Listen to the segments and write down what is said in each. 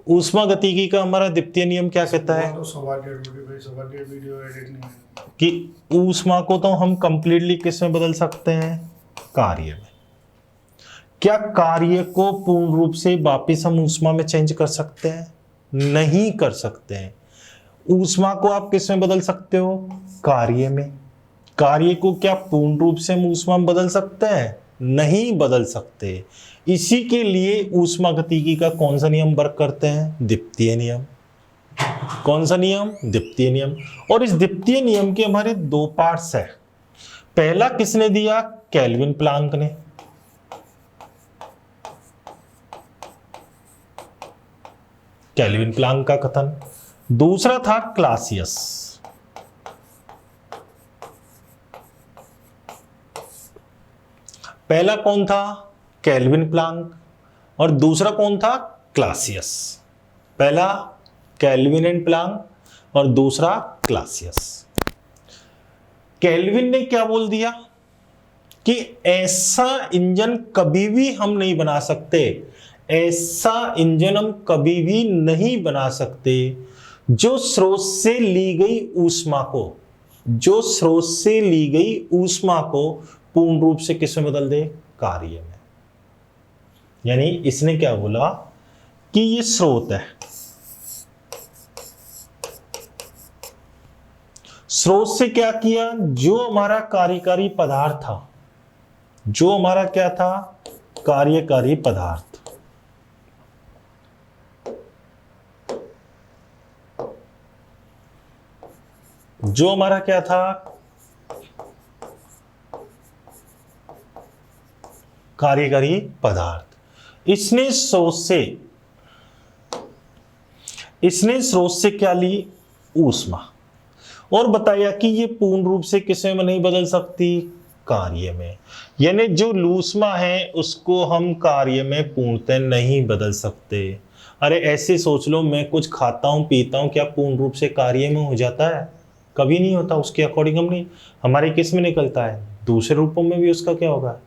ऊष्मागतिकी का हमारा द्वितीय नियम क्या कहता है तो सवा डेढ़ वीडियो एडिट नहीं है कि ऊष्मा को तो हम कंप्लीटली किस में बदल सकते हैं, कार्य में। क्या कार्य को पूर्ण रूप से वापिस हम ऊष्मा में चेंज कर सकते हैं? नहीं कर सकते हैं। ऊष्मा को आप किस में बदल सकते हो, कार्य में। कार्य को क्या पूर्ण रूप से हम ऊष्मा में बदल सकते हैं? नहीं बदल सकते। इसी के लिए ऊष्मागतिकी का कौन सा नियम वर्क करते हैं, द्वितीय नियम। कौन सा नियम, द्वितीय नियम। और इस द्वितीय नियम के हमारे दो पार्ट्स है। पहला किसने दिया, केल्विन प्लांक ने। केल्विन प्लांक का कथन। दूसरा था क्लासियस। पहला कौन था, केल्विन प्लांक, और दूसरा कौन था, क्लासियस। पहला केल्विन एंड प्लांक और दूसरा क्लासियस। केल्विन ने क्या बोल दिया कि ऐसा इंजन कभी भी हम नहीं बना सकते, ऐसा इंजन हम कभी भी नहीं बना सकते जो स्रोत से ली गई ऊष्मा को, जो स्रोत से ली गई ऊष्मा को पूर्ण रूप से किस में बदल दे, कार्य में। यानी इसने क्या बोला कि ये स्रोत है, स्रोत से क्या किया, जो हमारा कार्यकारी पदार्थ था, जो हमारा क्या था, कार्यकारी पदार्थ, जो हमारा क्या था, कार्यकारी पदार्थ, इसने स्रोत से क्या ली, ऊष्मा, और बताया कि ये पूर्ण रूप से किसी में नहीं बदल सकती, कार्य में। यानी जो ऊष्मा है उसको हम कार्य में पूर्णतः नहीं बदल सकते। अरे ऐसे सोच लो, मैं कुछ खाता हूं पीता हूं, क्या पूर्ण रूप से कार्य में हो जाता है? कभी नहीं होता। उसके अकॉर्डिंग हम नहीं, हमारे किस में निकलता है, दूसरे रूपों में भी उसका क्या होगा,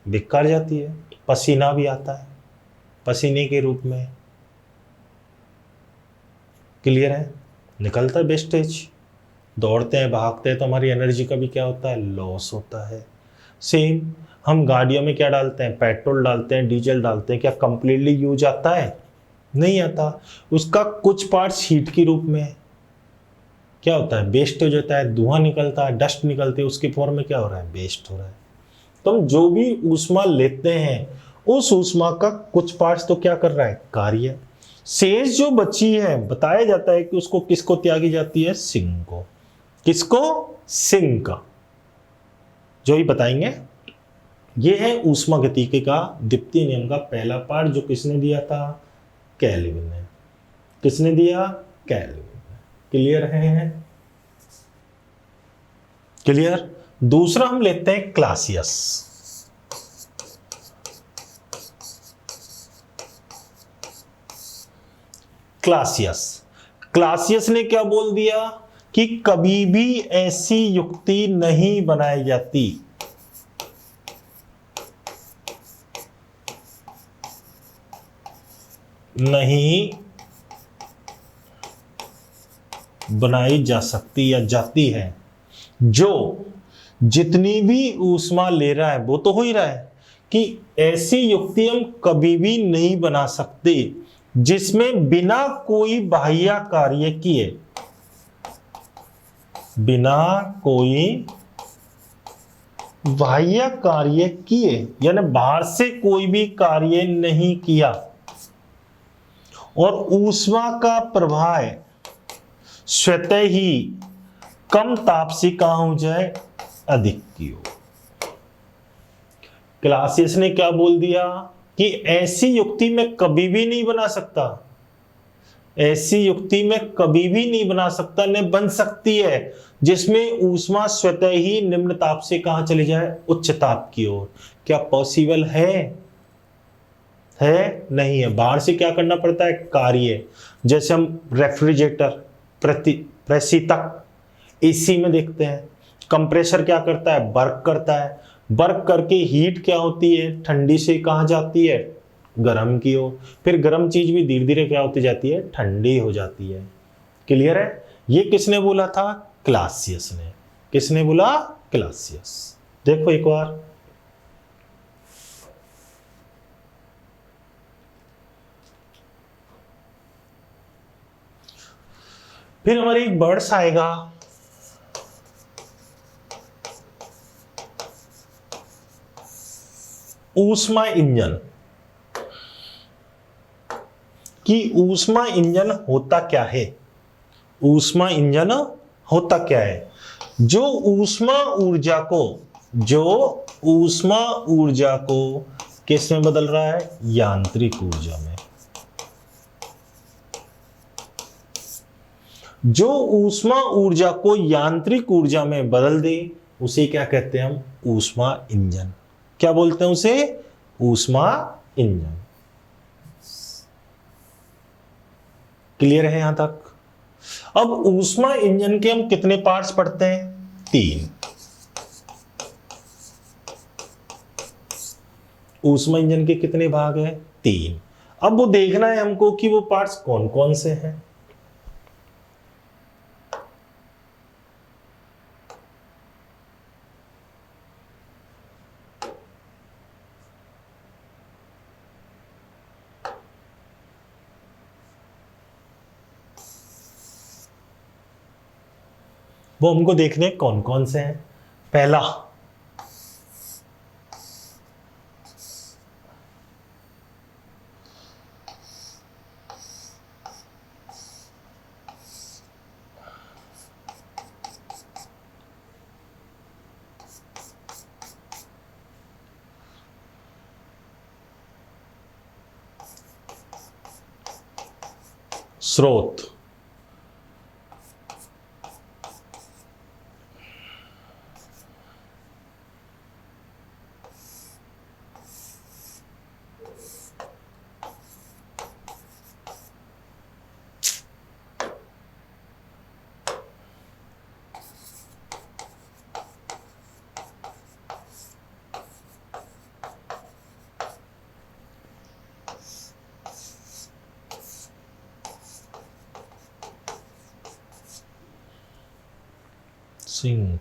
बिखर जाती है। पसीना भी आता है पसीने के रूप में, क्लियर है, निकलता है वेस्टेज। दौड़ते हैं भागते हैं तो हमारी एनर्जी का भी क्या होता है, लॉस होता है। सेम हम गाड़ियों में क्या डालते हैं, पेट्रोल डालते हैं, डीजल डालते हैं, क्या कंप्लीटली यूज आता है, नहीं आता। उसका कुछ पार्ट्स हीट के रूप में क्या होता है, वेस्ट हो जाता है, धुआं निकलता है, डस्ट निकलती है, उसके फॉर्म में क्या हो रहा है, वेस्ट हो रहा है। तो हम जो भी ऊष्मा लेते हैं उस ऊष्मा का कुछ पार्ट्स तो क्या कर रहा है, कार्य। शेष जो बची है, बताया जाता है कि उसको किसको त्यागी जाती है, सिंक को। किसको, सिंक का, जो ही बताएंगे। ये है ऊष्मागतिकी का द्वितीय नियम का पहला पार्ट, जो किसने दिया था, केल्विन ने। किसने दिया, केल्विन ने। क्लियर है, क्लियर। दूसरा हम लेते हैं क्लासियस। क्लासियस ने क्या बोल दिया कि कभी भी ऐसी युक्ति नहीं बनाई जाती, नहीं बनाई जा सकती या जाती है, जो जितनी भी ऊष्मा ले रहा है वो तो हो ही रहा है, कि ऐसी युक्ति हम कभी भी नहीं बना सकते जिसमें बिना कोई बाह्य कार्य किए, बिना कोई बाह्य कार्य किए, यानी बाहर से कोई भी कार्य नहीं किया, और ऊष्मा का प्रवाह स्वतः ही कम ताप से कहां हो जाए, अधिक की ओर। क्लासियस ने क्या बोल दिया कि ऐसी युक्ति मैं कभी भी नहीं बना सकता, ऐसी युक्ति में कभी भी नहीं बना सकता, न बन सकती है, जिसमें ऊष्मा स्वतः ही निम्न ताप से कहां चली जाए, उच्च ताप की ओर। क्या पॉसिबल है नहीं है। बाहर से क्या करना पड़ता है, कार्य। जैसे हम रेफ्रिजरेटर, प्रशीतक, एसी में देखते हैं, कंप्रेसर क्या करता है, वर्क करता है, वर्क करके हीट क्या होती है, ठंडी से कहां जाती है, गर्म की ओर, फिर गर्म चीज भी धीरे धीरे क्या होती जाती है, ठंडी हो जाती है। क्लियर है? ये किसने बोला था? क्लासियस ने। किसने बोला? क्लासियस। देखो एक बार, फिर हमारी एक वर्ड्स आएगा ऊष्मा इंजन। कि ऊष्मा इंजन होता क्या है? ऊष्मा इंजन होता क्या है? जो ऊष्मा ऊर्जा को किस में बदल रहा है? यांत्रिक ऊर्जा में। जो ऊष्मा ऊर्जा को यांत्रिक ऊर्जा में बदल दे उसे क्या कहते हैं हम? ऊष्मा इंजन। क्या बोलते हैं उसे? ऊष्मा इंजन। क्लियर है यहां तक? अब ऊष्मा इंजन के हम कितने पार्ट्स पढ़ते हैं? 3। ऊष्मा इंजन के कितने भाग हैं? 3। अब वो देखना है हमको कि वो पार्ट्स कौन कौन से हैं। वो हमको देखने कौन कौन से हैं। पहला, स्रोत। सिंक।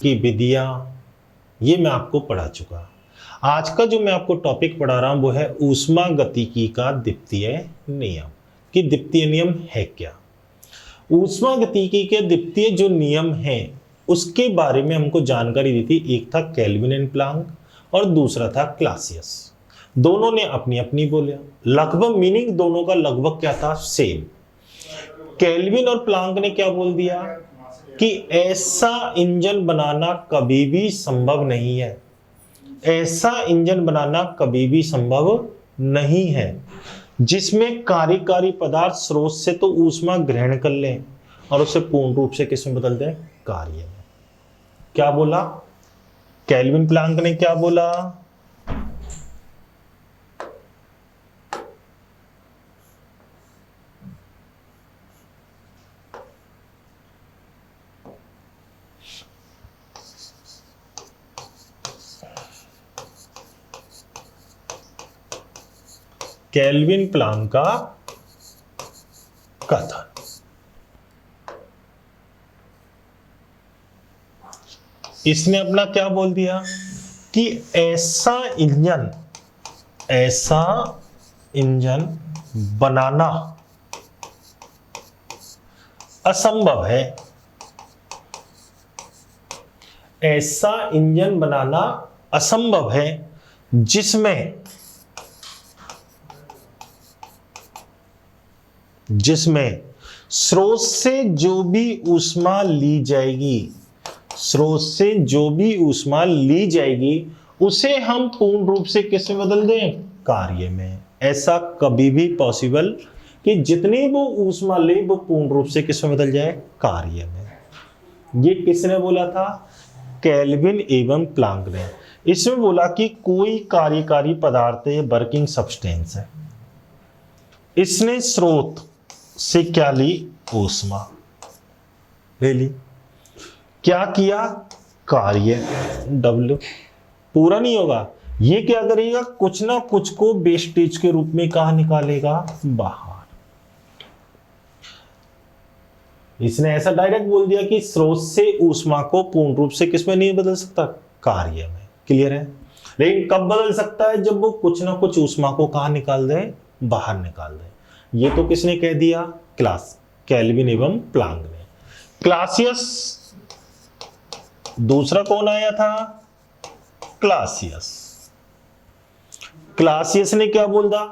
की विधियां ये मैं आपको पढ़ा चुका। आज का जो मैं आपको टॉपिक पढ़ा रहा हूं वो है ऊष्मा गतिकी का द्वितीय नियम। कि द्वितीय नियम है क्या? ऊष्मा गतिकी के द्वितीय जो नियम हैं उसके बारे में हमको जानकारी दी थी। एक था केल्विन एंड प्लांक और दूसरा था क्लासियस। दोनों ने अपनी अपनी बोलिया, लगभग मीनिंग दोनों का लगभग क्या था? सेम। केल्विन और प्लांक ने क्या बोल दिया कि ऐसा इंजन बनाना कभी भी संभव नहीं है। ऐसा इंजन बनाना कभी भी संभव नहीं है जिसमें कार्यकारी पदार्थ स्रोत से तो ऊष्मा ग्रहण कर लें और उसे पूर्ण रूप से किसमें बदल दें? कार्य में। क्या बोला? केल्विन प्लांक ने क्या बोला? केल्विन प्लांक का कथन। इसने अपना क्या बोल दिया कि ऐसा इंजन बनाना असंभव है। ऐसा इंजन बनाना असंभव है जिसमें स्रोत से जो भी ऊष्मा ली जाएगी उसे हम पूर्ण रूप से किस में बदल दें? कार्य में। ऐसा कभी भी पॉसिबल कि जितनी वो ऊष्मा ले वो पूर्ण रूप से किस में बदल जाए? कार्य में। ये किसने बोला था? केल्विन एवं प्लांक ने। इसमें बोला कि कोई कार्यकारी पदार्थ है, वर्किंग सब्सटेंस है। इसने स्रोत से क्या ली? ऊष्मा ले ली। क्या किया? कार्य W। पूरा नहीं होगा, ये क्या करेगा? कुछ ना कुछ को वेस्टेज के रूप में कहां निकालेगा? बाहर। इसने ऐसा डायरेक्ट बोल दिया कि स्रोत से ऊष्मा को पूर्ण रूप से किसमें नहीं बदल सकता? कार्य में। क्लियर है? लेकिन कब बदल सकता है? जब वो कुछ ना कुछ ऊष्मा को कहां निकाल दे? बाहर निकाल दे। ये तो किसने कह दिया? केल्विन एवं प्लांक ने। क्लासियस, दूसरा कौन आया था? क्लासियस। क्लासियस ने क्या बोला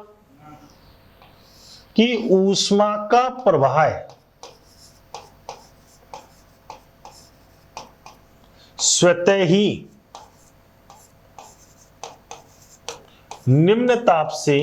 कि ऊष्मा का प्रवाह स्वतः ही निम्न ताप से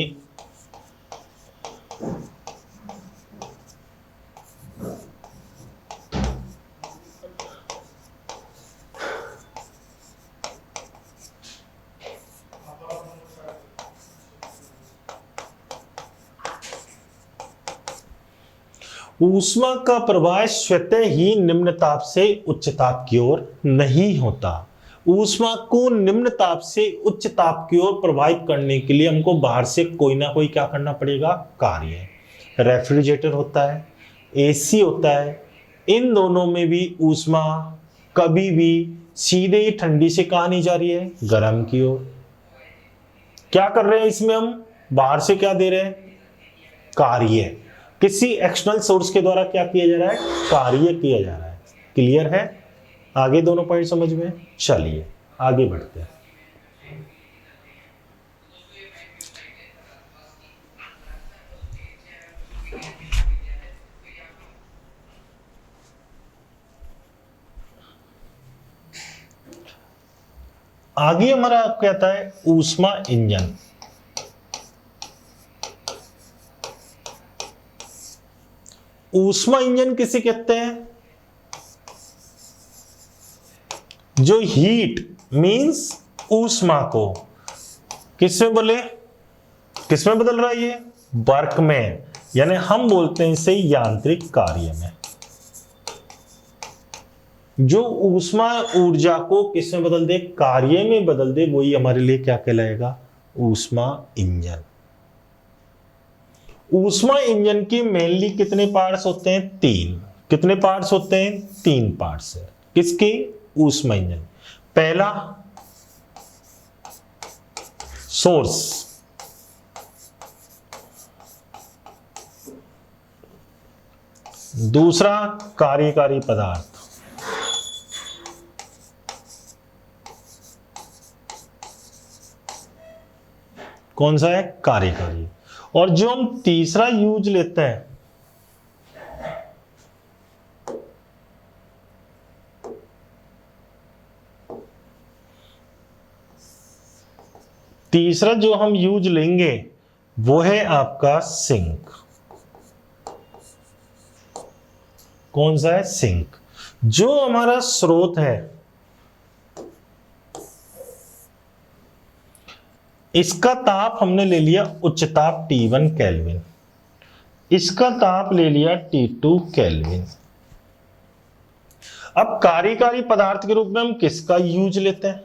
ऊष्मा का प्रवाह स्वतः ही निम्न ताप से उच्च ताप की ओर नहीं होता। ऊष्मा को निम्न ताप से उच्च ताप की ओर प्रवाहित करने के लिए हमको बाहर से कोई ना कोई क्या करना पड़ेगा? कार्य। रेफ्रिजरेटर होता है, एसी होता है, इन दोनों में भी ऊष्मा कभी भी सीधे ही ठंडी से कहां नहीं जा रही है? गर्म की ओर। क्या कर रहे हैं इसमें हम? बाहर से क्या दे रहे हैं? कार्य। किसी एक्सटर्नल सोर्स के द्वारा क्या किया जा रहा है? कार्य किया जा रहा है। क्लियर है? आगे दोनों पॉइंट समझ में? चलिए आगे बढ़ते हैं। आगे हमारा कहता है ऊष्मा इंजन। ऊष्मा इंजन किसे कहते हैं? जो हीट मींस ऊष्मा को किसमें बदल रहा है? ये वर्क में, यानी हम बोलते हैं इसे यांत्रिक कार्य में। जो ऊष्मा ऊर्जा को किसमें बदल दे? कार्य में बदल दे, वही हमारे लिए क्या कहलाएगा? ऊष्मा इंजन। ऊष्मा इंजन के मेनली कितने पार्ट्स होते हैं? 3। कितने पार्ट्स होते हैं? 3 पार्ट्स है। किसके? ऊष्मा इंजन। पहला सोर्स, दूसरा कार्यकारी पदार्थ, कौन सा है? कार्यकारी। और जो हम तीसरा यूज लेते हैं, तीसरा जो हम यूज लेंगे वो है आपका सिंक। कौन सा है? सिंक। जो हमारा स्रोत है, इसका ताप हमने ले लिया उच्च ताप T1 केल्विन, इसका ताप ले लिया T2 केल्विन। अब कार्यकारी पदार्थ के रूप में हम किसका यूज लेते हैं?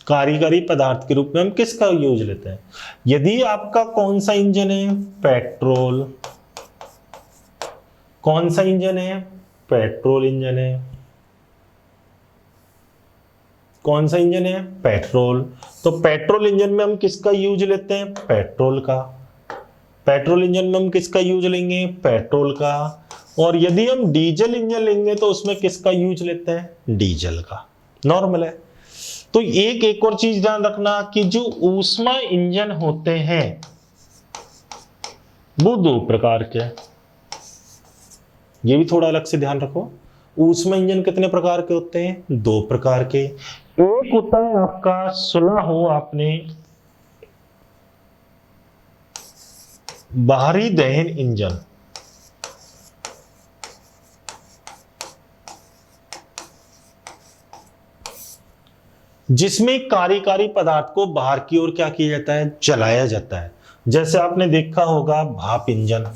कार्यकारी पदार्थ के रूप में हम किसका यूज लेते हैं? यदि आपका कौन सा इंजन है? पेट्रोल। कौन सा इंजन है? पेट्रोल इंजन है। कौन सा इंजन है? पेट्रोल। तो पेट्रोल इंजन में हम किसका यूज लेते हैं? पेट्रोल का। पेट्रोल इंजन में हम किसका यूज लेंगे? पेट्रोल का। और यदि हम डीजल इंजन लेंगे तो उसमें किसका यूज लेते हैं? डीजल का। नॉर्मल है। तो एक और चीज ध्यान रखना कि जो ऊष्मा इंजन होते हैं वो 2 प्रकार के हैं। ये भी थोड़ा अलग से ध्यान रखो। ऊष्मा इंजन कितने प्रकार के होते हैं? 2 प्रकार के। एक होता है आपका, सुना हो आपने, बाहरी दहन इंजन। जिसमें कार्यकारी पदार्थ को बाहर की ओर क्या किया जाता है, जलाया जाता है। जैसे आपने देखा होगा भाप इंजन,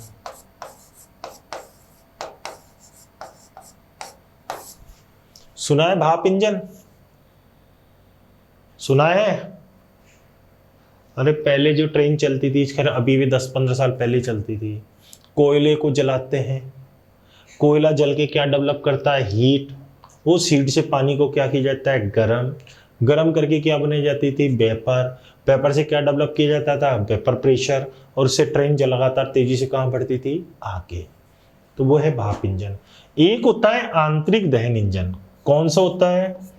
सुना है भाप इंजन, सुना है? अरे पहले जो ट्रेन चलती थी, खैर अभी भी 10-15 साल पहले चलती थी, कोयले को जलाते हैं, कोयला जल के क्या डेवलप करता है, हीट। वो हीट से पानी को क्या किया जाता है, गरम, गरम करके क्या बनाई जाती थी, वेपर, वेपर से क्या डेवलप किया जाता था, वेपर प्रेशर, और उससे ट्रेन जो लगातार तेजी से कहाँ बढ़ती थी, आगे। तो वो है भाप इंजन। एक होता है आंतरिक दहन इंजन, कौन सा होता है,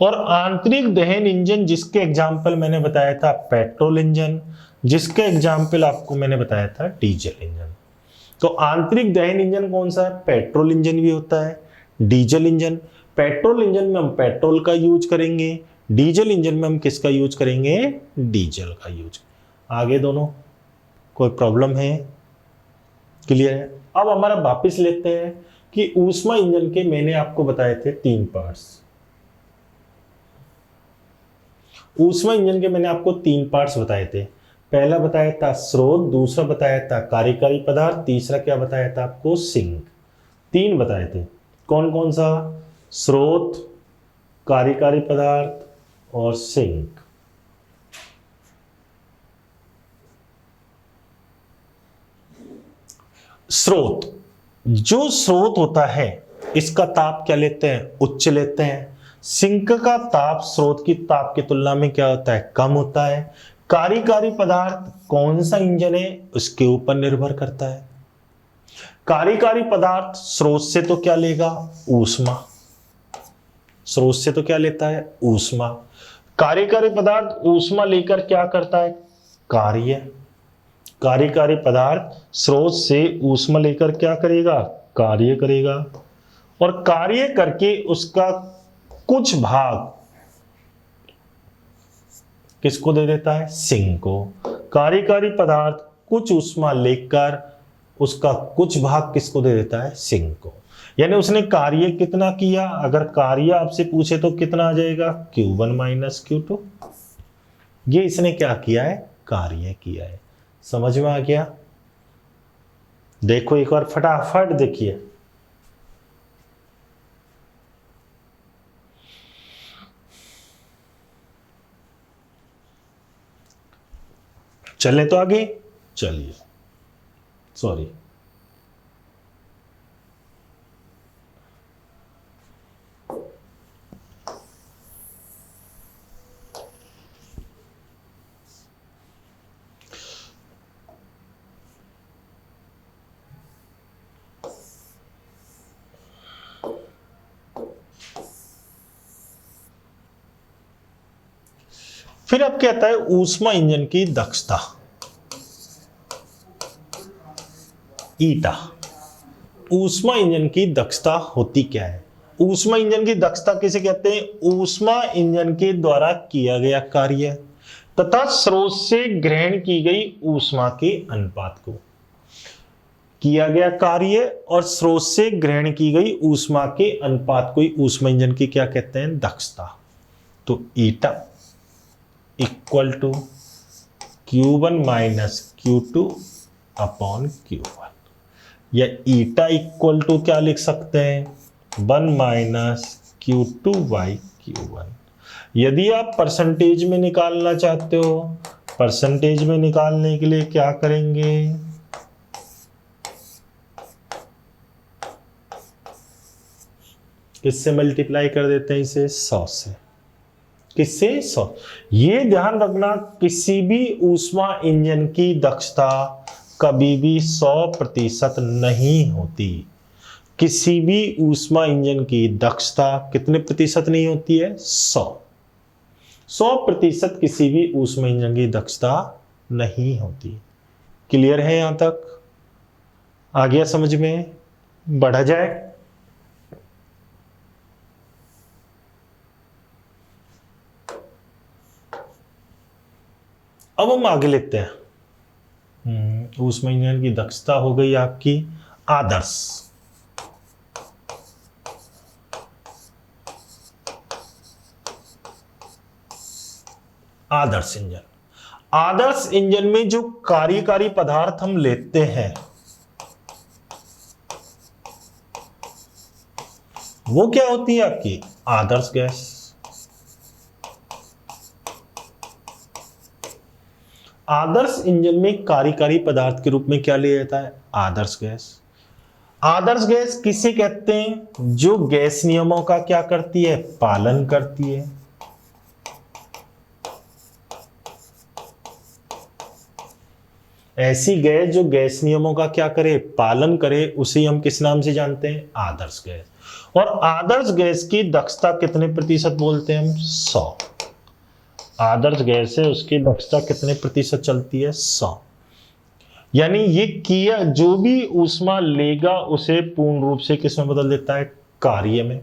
और आंतरिक दहन इंजन जिसके एग्जाम्पल मैंने बताया था पेट्रोल इंजन, जिसके एग्जाम्पल आपको मैंने बताया था डीजल इंजन। तो आंतरिक दहन इंजन कौन सा है, पेट्रोल इंजन भी होता है, डीजल इंजन। पेट्रोल इंजन में हम पेट्रोल का यूज करेंगे, डीजल इंजन में हम किसका यूज करेंगे, डीजल का यूज। आगे दोनों कोई प्रॉब्लम है, क्लियर है? अब हमारा वापिस लेते हैं कि ऊष्मा इंजन के मैंने आपको बताए थे 3 पार्ट्स। ऊष्मा इंजन के मैंने आपको 3 पार्ट्स बताए थे। पहला बताया था स्रोत, दूसरा बताया था कार्यकारी पदार्थ, तीसरा क्या बताया था आपको, सिंक। 3 बताए थे। कौन कौन सा, स्रोत, कार्यकारी पदार्थ और सिंक। स्रोत, जो स्रोत होता है इसका ताप क्या लेते हैं, उच्च लेते हैं। सिंक का ताप स्रोत की ताप की तुलना में क्या होता है, कम होता है। कार्यकारी पदार्थ कौन सा इंजन है उसके ऊपर निर्भर करता है। कार्यकारी पदार्थ स्रोत से तो क्या लेगा, ऊष्मा, स्रोत से तो क्या लेता है, ऊष्मा। कार्यकारी पदार्थ ऊष्मा लेकर क्या करता है, कार्य। कार्यकारी पदार्थ स्रोत से ऊष्मा लेकर क्या करेगा, कार्य करेगा, और कार्य करके उसका कुछ भाग किसको दे देता है, सिंक को। कार्यकारी पदार्थ कुछ ऊष्मा लेकर उसका कुछ भाग किसको दे देता है, सिंक को। यानी उसने कार्य कितना किया, अगर कार्य आपसे पूछे तो कितना आ जाएगा, Q1 माइनस Q2। ये इसने क्या किया है, कार्य किया है। समझ में आ गया? देखो एक बार फटाफट देखिए, चले तो आगे, चलिए, सॉरी। फिर अब कहता है ऊष्मा इंजन की दक्षता, ईटा। ऊष्मा इंजन की दक्षता होती क्या है, ऊष्मा इंजन की दक्षता किसे कहते हैं, ऊष्मा इंजन के द्वारा किया गया कार्य तथा स्रोत से ग्रहण की गई ऊष्मा के अनुपात को। किया गया कार्य और स्रोत से ग्रहण की गई ऊष्मा के अनुपात को ही ऊष्मा इंजन की क्या कहते हैं, दक्षता। तो eta equal to Q1 minus Q2 upon Q1, या ईटा इक्वल टू क्या लिख सकते हैं, 1 माइनस Q2 बाई Q1। यदि आप परसेंटेज में निकालना चाहते हो, परसेंटेज में निकालने के लिए क्या करेंगे, किससे मल्टीप्लाई कर देते हैं इसे, 100 से। किससे, 100। ये ध्यान रखना, किसी भी ऊष्मा इंजन की दक्षता कभी भी 100% नहीं होती। किसी भी ऊष्मा इंजन की दक्षता कितने प्रतिशत नहीं होती है, 100% किसी भी ऊष्मा इंजन की दक्षता नहीं होती। क्लियर है यहां तक, आ गया समझ में, बढ़ा जाए। अब हम आगे लेते हैं। ऊष्मा इंजन की दक्षता हो गई आपकी आदर्श। आदर्श इंजन, आदर्श इंजन में जो कार्यकारी पदार्थ हम लेते हैं वो क्या होती है आपकी आदर्श गैस। आदर्श इंजन में कार्यकारी पदार्थ के रूप में क्या लिया जाता है आदर्श गैस। आदर्श गैस किसे कहते हैं जो गैस नियमों का क्या करती है पालन करती है। ऐसी गैस जो गैस नियमों का क्या करे पालन करे उसे हम किस नाम से जानते हैं आदर्श गैस। और आदर्श गैस की दक्षता कितने प्रतिशत बोलते हैं हम 100। आदर्श गैस है उसकी दक्षता कितने प्रतिशत चलती है 100। यानी ये किया जो भी ऊष्मा लेगा उसे पूर्ण रूप से किस में बदल देता है कार्य में।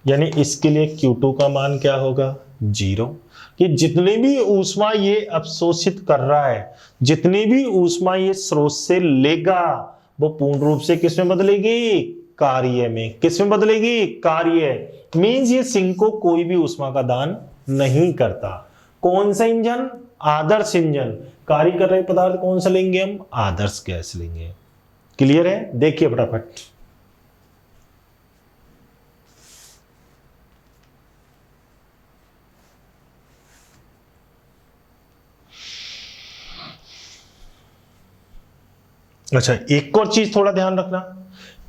यानी इसके लिए Q2 का मान क्या होगा 0। कि जितनी भी ऊष्मा ये अवशोषित कर रहा है, जितनी भी ऊष्मा ये स्रोत से लेगा वो पूर्ण रूप से किस में बदलेगी कार्य में। किस में बदलेगी कार्य। मींस ये सिंक को कोई भी ऊष्मा का दान नहीं करता। कौन सा इंजन आदर्श इंजन। कार्य कर रहे पदार्थ कौन सा लेंगे हम आदर्श गैस लेंगे। क्लियर है देखिए फटाफट। अच्छा एक और चीज थोड़ा ध्यान रखना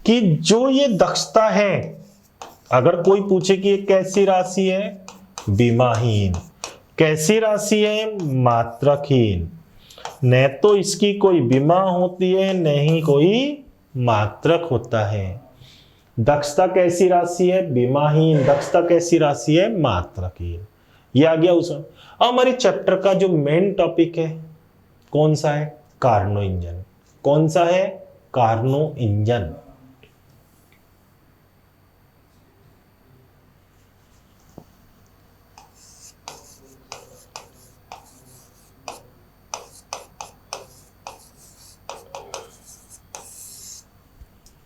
कि जो ये दक्षता है अगर कोई पूछे कि ये कैसी राशि है विमाहीन। कैसी राशि है मात्रकहीन। न तो इसकी कोई विमा होती है न ही कोई मात्रक होता है। दक्षता कैसी राशि है विमाहीन। दक्षता कैसी राशि है मात्रकहीन। ये आ गया उसमें। अब हमारे चैप्टर का जो मेन टॉपिक है कौन सा है कार्नो इंजन। कौन सा है Carnot engine.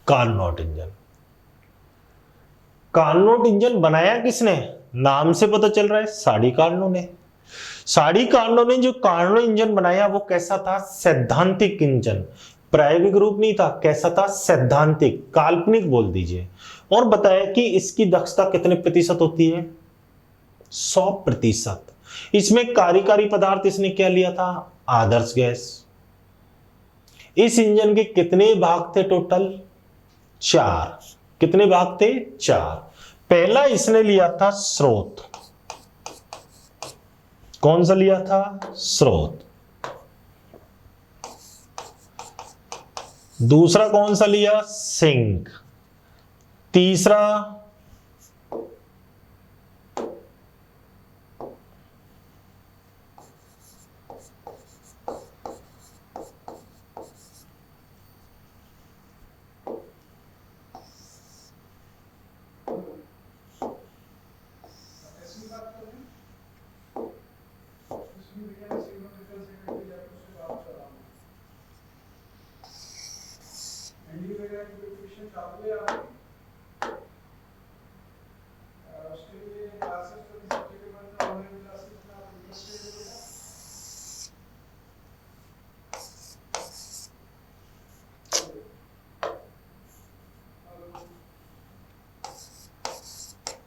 Carnot engine. Carnot engine बनाया किसने नाम से पता चल रहा है साडी कार्नो ने। साडी कार्नो ने जो कार्नो इंजन बनाया वो कैसा था सैद्धांतिक इंजन। प्रायोगिक रूप नहीं था। कैसा था सैद्धांतिक काल्पनिक बोल दीजिए। और बताया कि इसकी दक्षता कितने प्रतिशत होती है 100%। इसमें कार्यकारी पदार्थ इसने क्या लिया था आदर्श गैस। इस इंजन के कितने भाग थे टोटल 4। कितने भाग थे 4। पहला इसने लिया था स्रोत। कौन सा लिया था स्रोत। दूसरा कौन सा लिया सिंक। तीसरा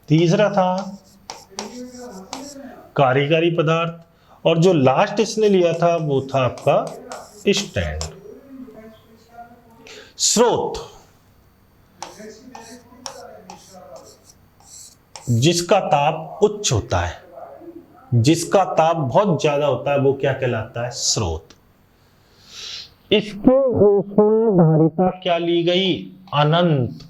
तीसरा था कार्यकारी पदार्थ। और जो लास्ट इसने लिया था वो था आपका स्टैंड। स्रोत जिसका ताप उच्च होता है, जिसका ताप बहुत ज्यादा होता है वो क्या कहलाता है स्रोत। इसकी ऊष्माधारिता क्या ली गई अनंत।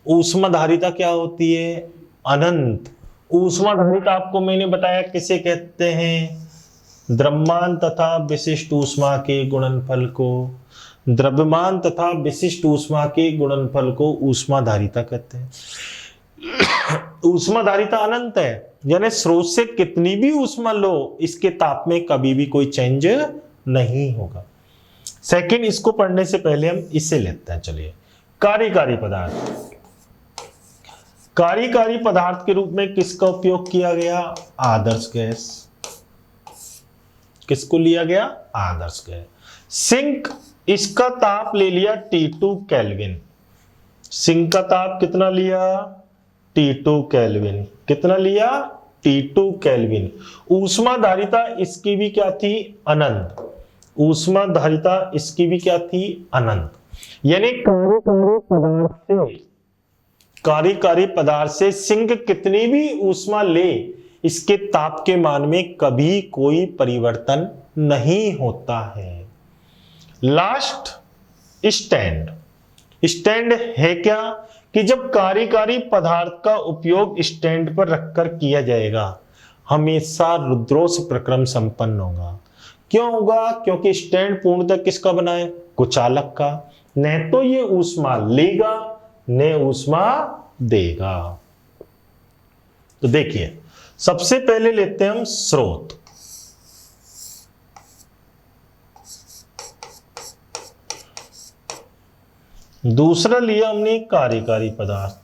ऊष्माधारिता क्या होती है अनंत। ऊष्माधारिता आपको मैंने बताया किसे कहते हैं द्रव्यमान तथा विशिष्ट ऊष्मा के गुणनफल को। द्रव्यमान तथा विशिष्ट ऊष्मा के गुणनफल को ऊष्माधारिता कहते हैं। ऊष्माधारिता अनंत है, यानी स्रोत से कितनी भी ऊष्मा लो इसके ताप में कभी भी कोई चेंज नहीं होगा। सेकंड, इसको पढ़ने से पहले हम इसे लेते हैं। चलिए, कार्यकारी पदार्थ। कार्यकारी पदार्थ के रूप में किसका उपयोग किया गया? आदर्श गैस। किसको लिया गया? आदर्श गैस। सिंक, इसका ताप ले लिया T2 केल्विन। सिंक का ताप कितना लिया? T2 kelvin. कितना लिया? T2 kelvin. ऊष्माधारिता इसकी भी क्या थी? अनंत। ऊष्माधारिता इसकी भी क्या थी? अनंत। यानी कार्यकारी पदार्थ से सिंक कितनी भी ऊष्मा ले इसके ताप के मान में कभी कोई परिवर्तन नहीं होता है। Last, stand. स्टैंड है क्या? कि जब कार्यकारी पदार्थ का उपयोग स्टैंड पर रखकर किया जाएगा हमेशा रुद्रोष प्रक्रम संपन्न होगा। क्यों होगा? क्योंकि स्टैंड पूर्णतः किसका बना है? कुचालक का। न तो ये ऊष्मा लेगा न ऊष्मा देगा। तो देखिए, सबसे पहले लेते हैं हम स्रोत। दूसरा लिया हमने कार्यकारी पदार्थ।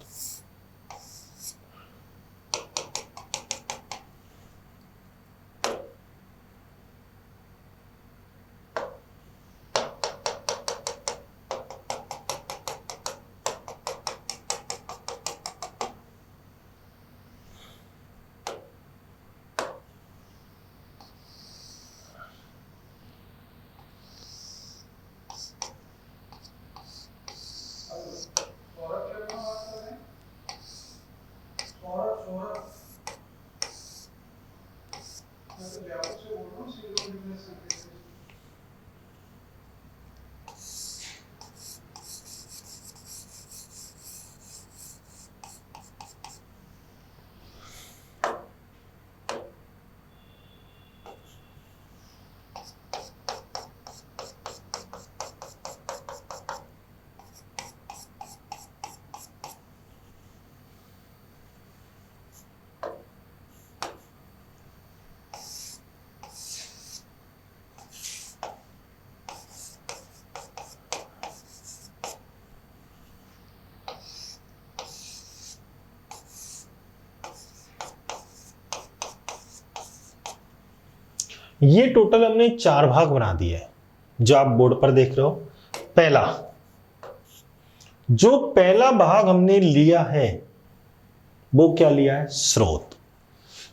ये टोटल हमने 4 भाग बना दिए हैं जो आप बोर्ड पर देख रहे हो। पहला, जो पहला भाग हमने लिया है वो क्या लिया है? स्रोत।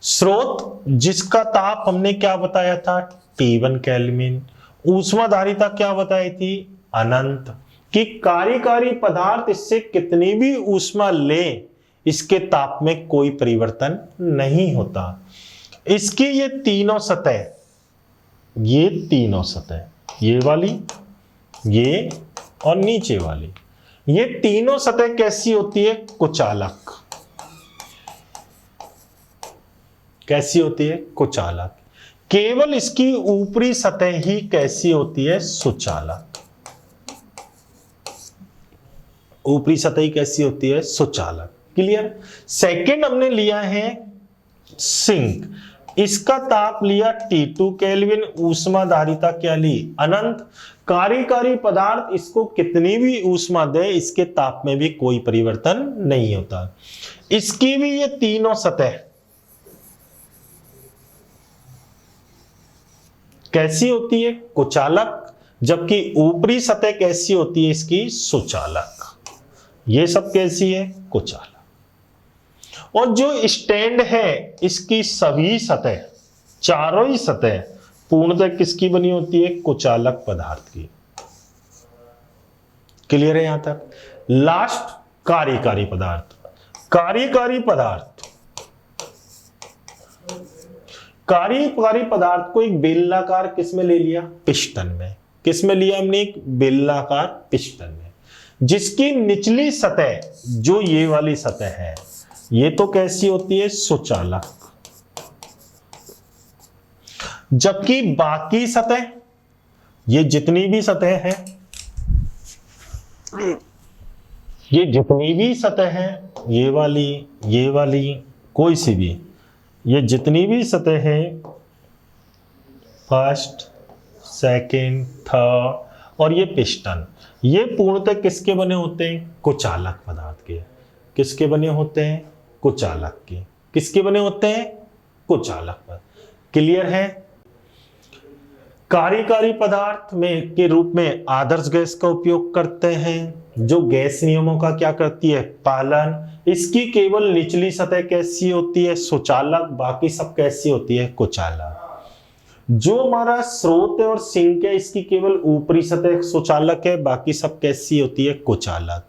स्रोत जिसका ताप हमने क्या बताया था? T1 kelvin. ऊष्माधारिता क्या बताई थी? अनंत। कि कार्यकारी पदार्थ इससे कितनी भी ऊष्मा ले इसके ताप में कोई परिवर्तन नहीं होता। इसकी ये तीनों सतह, ये तीनों सतह, ये वाली, ये और नीचे वाली, ये तीनों सतह कैसी होती है? कुचालक। कैसी होती है? कुचालक। केवल इसकी ऊपरी सतह ही कैसी होती है? सुचालक। ऊपरी सतह ही कैसी होती है? सुचालक। क्लियर? सेकंड हमने लिया है सिंक। इसका ताप लिया T2 केल्विन। ऊष्माधारिता क्या ली? अनंत। कार्यकारी पदार्थ इसको कितनी भी ऊष्मा दे इसके ताप में भी कोई परिवर्तन नहीं होता। इसकी भी ये तीनों सतह कैसी होती है? कुचालक। जबकि ऊपरी सतह कैसी होती है इसकी? सुचालक। ये सब कैसी है? कुचालक। और जो स्टैंड है इसकी सभी सतह, चारों ही सतह पूर्णतः किसकी बनी होती है? कुचालक पदार्थ की। क्लियर है यहां तक? लास्ट, कार्यकारी पदार्थ। कार्यकारी पदार्थ, कार्यकारी पदार्थ को एक बेलनाकार किस में ले लिया? पिस्टन में। किस में लिया हमने? एक बेलनाकार पिस्टन में, जिसकी निचली सतह जो ये वाली सतह है ये तो कैसी होती है? सुचालक। जबकि बाकी सतह, ये जितनी भी सतह है ये जितनी भी सतह है, ये वाली कोई सी भी, ये जितनी भी सतह है, फर्स्ट, सेकंड, थर्ड और ये पिस्टन, ये पूर्णतः किसके बने होते हैं? कुचालक पदार्थ के। किसके बने होते हैं? कुचालक के। किसके बने होते हैं? कुचालक पदार्थ। क्लियर है? कार्यकारी पदार्थ में के रूप में आदर्श गैस का उपयोग करते हैं, जो गैस नियमों का क्या करती है? पालन। इसकी केवल निचली सतह कैसी होती है? सुचालक। बाकी सब कैसी होती है? कुचालक। जो हमारा स्रोत है और सिंक है, इसकी केवल ऊपरी सतह सुचालक है, बाकी सब कैसी होती है? कुचालक।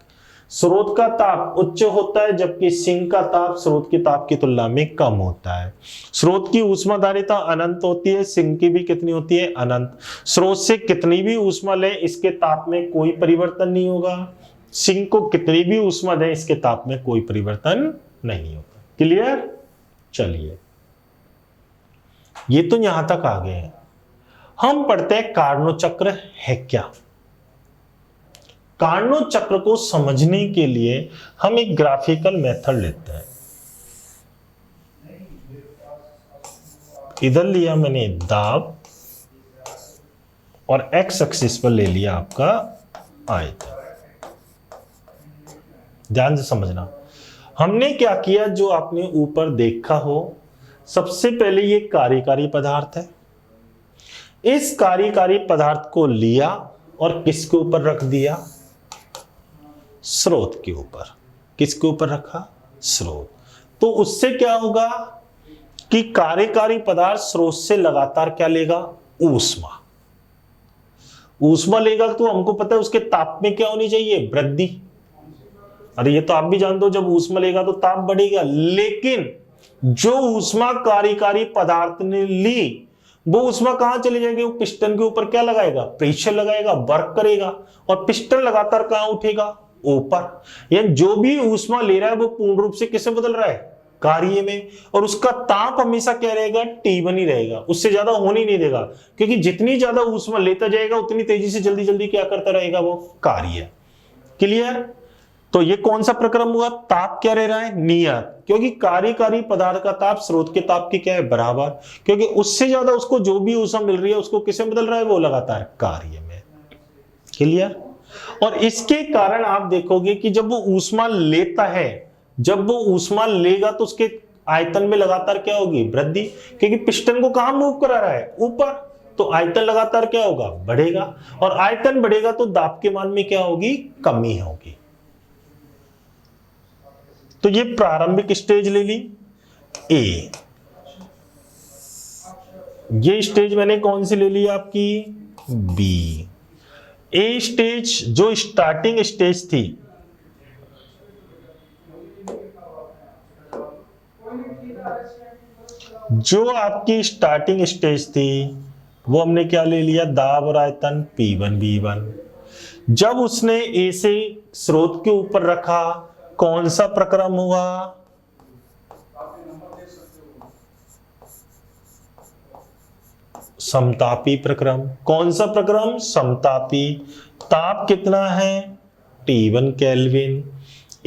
स्रोत का ताप उच्च होता है, जबकि सिंक का ताप स्रोत के ताप की तुलना में कम होता है। स्रोत की ऊष्माधारिता अनंत होती है, सिंक की भी कितनी होती है? अनंत। स्रोत से कितनी भी ऊष्मा ले, इसके ताप में कोई परिवर्तन नहीं होगा। सिंक को कितनी भी ऊष्मा दे, इसके ताप में कोई परिवर्तन नहीं होगा। क्लियर? चलिए, ये तो यहां तक आ गए हैं। हम पढ़ते हैं कार्नोट चक्र है क्या। कार्नोट चक्र को समझने के लिए हम एक ग्राफिकल मेथड लेते हैं। इधर लिया मैंने दाब और एक्स एक्सिस पर ले लिया आपका आयतन। ध्यान से समझना, हमने क्या किया, जो आपने ऊपर देखा हो, सबसे पहले ये कार्यकारी पदार्थ है। इस कार्यकारी पदार्थ को लिया और किसके ऊपर रख दिया? स्रोत के ऊपर। किसके ऊपर रखा? स्रोत। तो उससे क्या होगा कि कार्यकारी पदार्थ स्रोत से लगातार क्या लेगा? ऊष्मा। ऊष्मा लेगा तो हमको पता है उसके ताप में क्या होनी चाहिए? वृद्धि। अरे ये तो आप भी जानते हो, जब ऊष्मा लेगा तो ताप बढ़ेगा। लेकिन जो ऊष्मा कार्यकारी पदार्थ ने ली, वो ऊष्मा कहां चली जाएगी? वो पिस्टन के ऊपर क्या लगाएगा? प्रेशर लगाएगा, वर्क करेगा, और पिस्टन लगातार कहां उठेगा? ऊपर। यानी जो भी ऊष्मा ले रहा है वो पूर्ण रूप से किसे बदल रहा है? कार्य में। और उसका ताप हमेशा क्या रहेगा? T1 ही रहेगा, उससे ज्यादा होने नहीं देगा, क्योंकि जितनी ज्यादा ऊष्मा लेता जाएगा उतनी तेजी से जल्दी जल्दी क्या करता रहेगा? वो कार्य। क्लियर? तो ये कौन सा प्रक्रम हुआ? ताप क्या रह रहा है? नियत। क्योंकि कार्यकारी पदार्थ का ताप स्रोत के ताप की क्या है? बराबर। क्योंकि उससे ज्यादा उसको जो भी ऊष्मा मिल रही है उसको किसे बदल रहा है? वो लगातार कार्य में। क्लियर? और इसके कारण आप देखोगे कि जब वो ऊष्मा लेता है, जब वो ऊष्मा लेगा तो उसके आयतन में लगातार क्या होगी? वृद्धि। क्योंकि पिस्टन को कहां मूव करा रहा है? ऊपर। तो आयतन लगातार क्या होगा? बढ़ेगा। और आयतन बढ़ेगा तो दाब के मान में क्या होगी? कमी होगी। तो ये प्रारंभिक स्टेज ले ली ए। ये स्टेज मैंने कौन सी ले ली आपकी? बी। ए स्टेज जो स्टार्टिंग स्टेज थी, जो आपकी स्टार्टिंग स्टेज थी, वो हमने क्या ले लिया? दाब और आयतन P1 V1। जब उसने ए से स्रोत के ऊपर रखा, कौन सा प्रक्रम हुआ? समतापी प्रक्रम। कौन सा प्रक्रम? समतापी। ताप कितना है? T1 kelvin.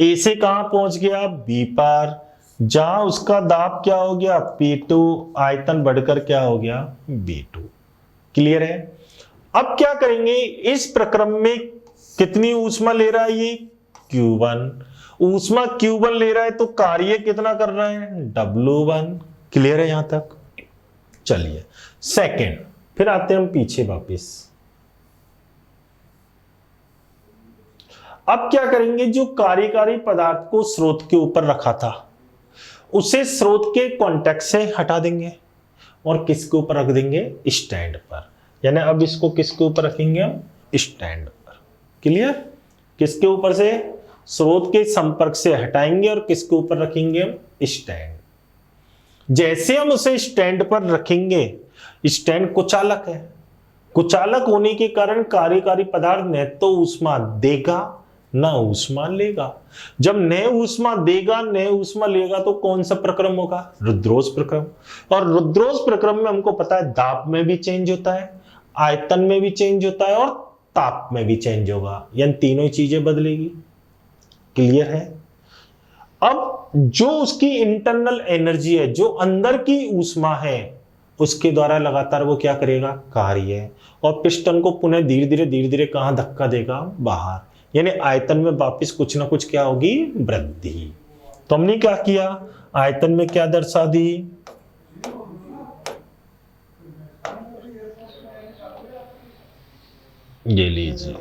ए से कहां पहुंच गया? बी पर, जहां उसका दाब क्या हो गया? P2। आयतन बढ़कर क्या हो गया? B2। क्लियर है? अब क्या करेंगे? इस प्रक्रम में कितनी ऊष्मा ले रहा है ये? Q1। ऊष्मा Q1 ले रहा है तो कार्य कितना कर रहा है? W1। क्लियर है यहां तक? चलिए सेकंड, फिर आते हैं हम पीछे वापस। अब क्या करेंगे? जो कार्यकारी पदार्थ को स्रोत के ऊपर रखा था, उसे स्रोत के कांटेक्ट से हटा देंगे और किसके ऊपर रख देंगे? स्टैंड पर। यानी अब इसको किसके ऊपर रखेंगे? हम स्टैंड पर। क्लियर? किसके ऊपर से? स्रोत के संपर्क से हटाएंगे और किसके ऊपर रखेंगे? हम स्टैंड। जैसे हम उसे स्टैंड पर रखेंगे, स्टैंड कुचालक है। कुचालक होने के कारण कार्यकारी पदार्थ न तो ऊष्मा देगा न ऊष्मा लेगा। जब न ऊष्मा देगा न ऊष्मा लेगा तो कौन सा प्रक्रम होगा? रुद्रोष प्रक्रम। और रुद्रोष प्रक्रम में हमको पता है दाब में भी चेंज होता है, आयतन में भी चेंज होता है और ताप में भी चेंज होगा, यानी तीनों चीजें बदलेगी। क्लियर है? अब जो उसकी इंटरनल एनर्जी है, जो अंदर की ऊष्मा है, उसके द्वारा लगातार वो क्या करेगा? कार्य। और पिस्टन को पुनः धीरे धीरे कहां धक्का देगा? बाहर। यानी आयतन में वापस कुछ ना कुछ क्या होगी? वृद्धि। तो हमने क्या किया? आयतन में क्या दर्शा दी? ये लीजिए,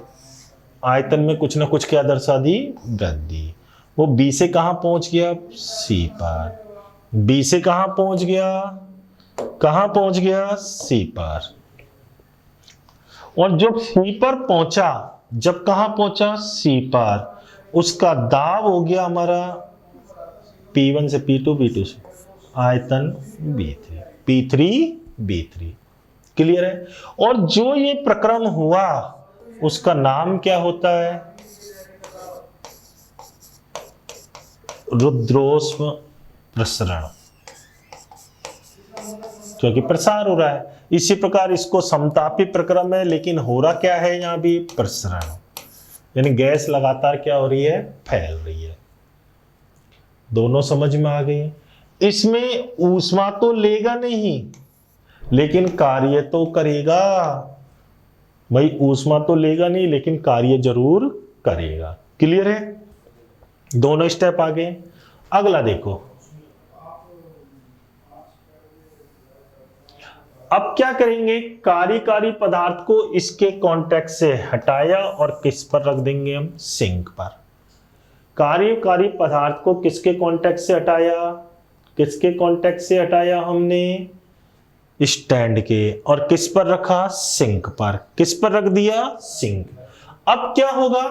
आयतन में कुछ ना कुछ क्या दर्शा दी? वृद्धि। वो बी से कहां पहुंच गया? सी पर। बी से कहां पहुंच गया? कहां पहुंच गया? सी पर। और जब सी पर पहुंचा, जब कहां पहुंचा? सी पर, उसका दाब हो गया हमारा P1 से P2, P2 से आयतन B3, P3 B3। क्लियर है? और जो ये प्रक्रम हुआ उसका नाम क्या होता है? रुद्रोष्म प्रसरण, क्योंकि प्रसार हो रहा है। इसी प्रकार इसको समतापी प्रक्रम है, लेकिन हो रहा क्या है? यहां भी प्रसरण, यानी गैस लगातार क्या हो रही है? फैल रही है। दोनों समझ में आ गई? इसमें ऊष्मा तो लेगा नहीं, लेकिन कार्य तो करेगा। भाई ऊष्मा तो लेगा नहीं, लेकिन कार्य जरूर करेगा। क्लियर है? दोनों स्टेप आगे। अगला देखो, अब क्या करेंगे? कार्यकारी पदार्थ को इसके कांटेक्ट से हटाया और किस पर रख देंगे? हम सिंक पर। कार्यकारी पदार्थ को किसके कांटेक्ट से हटाया? किसके कांटेक्ट से हटाया हमने? स्टैंड के। और किस पर रखा? सिंक पर। किस पर रख दिया? सिंक। अब क्या होगा?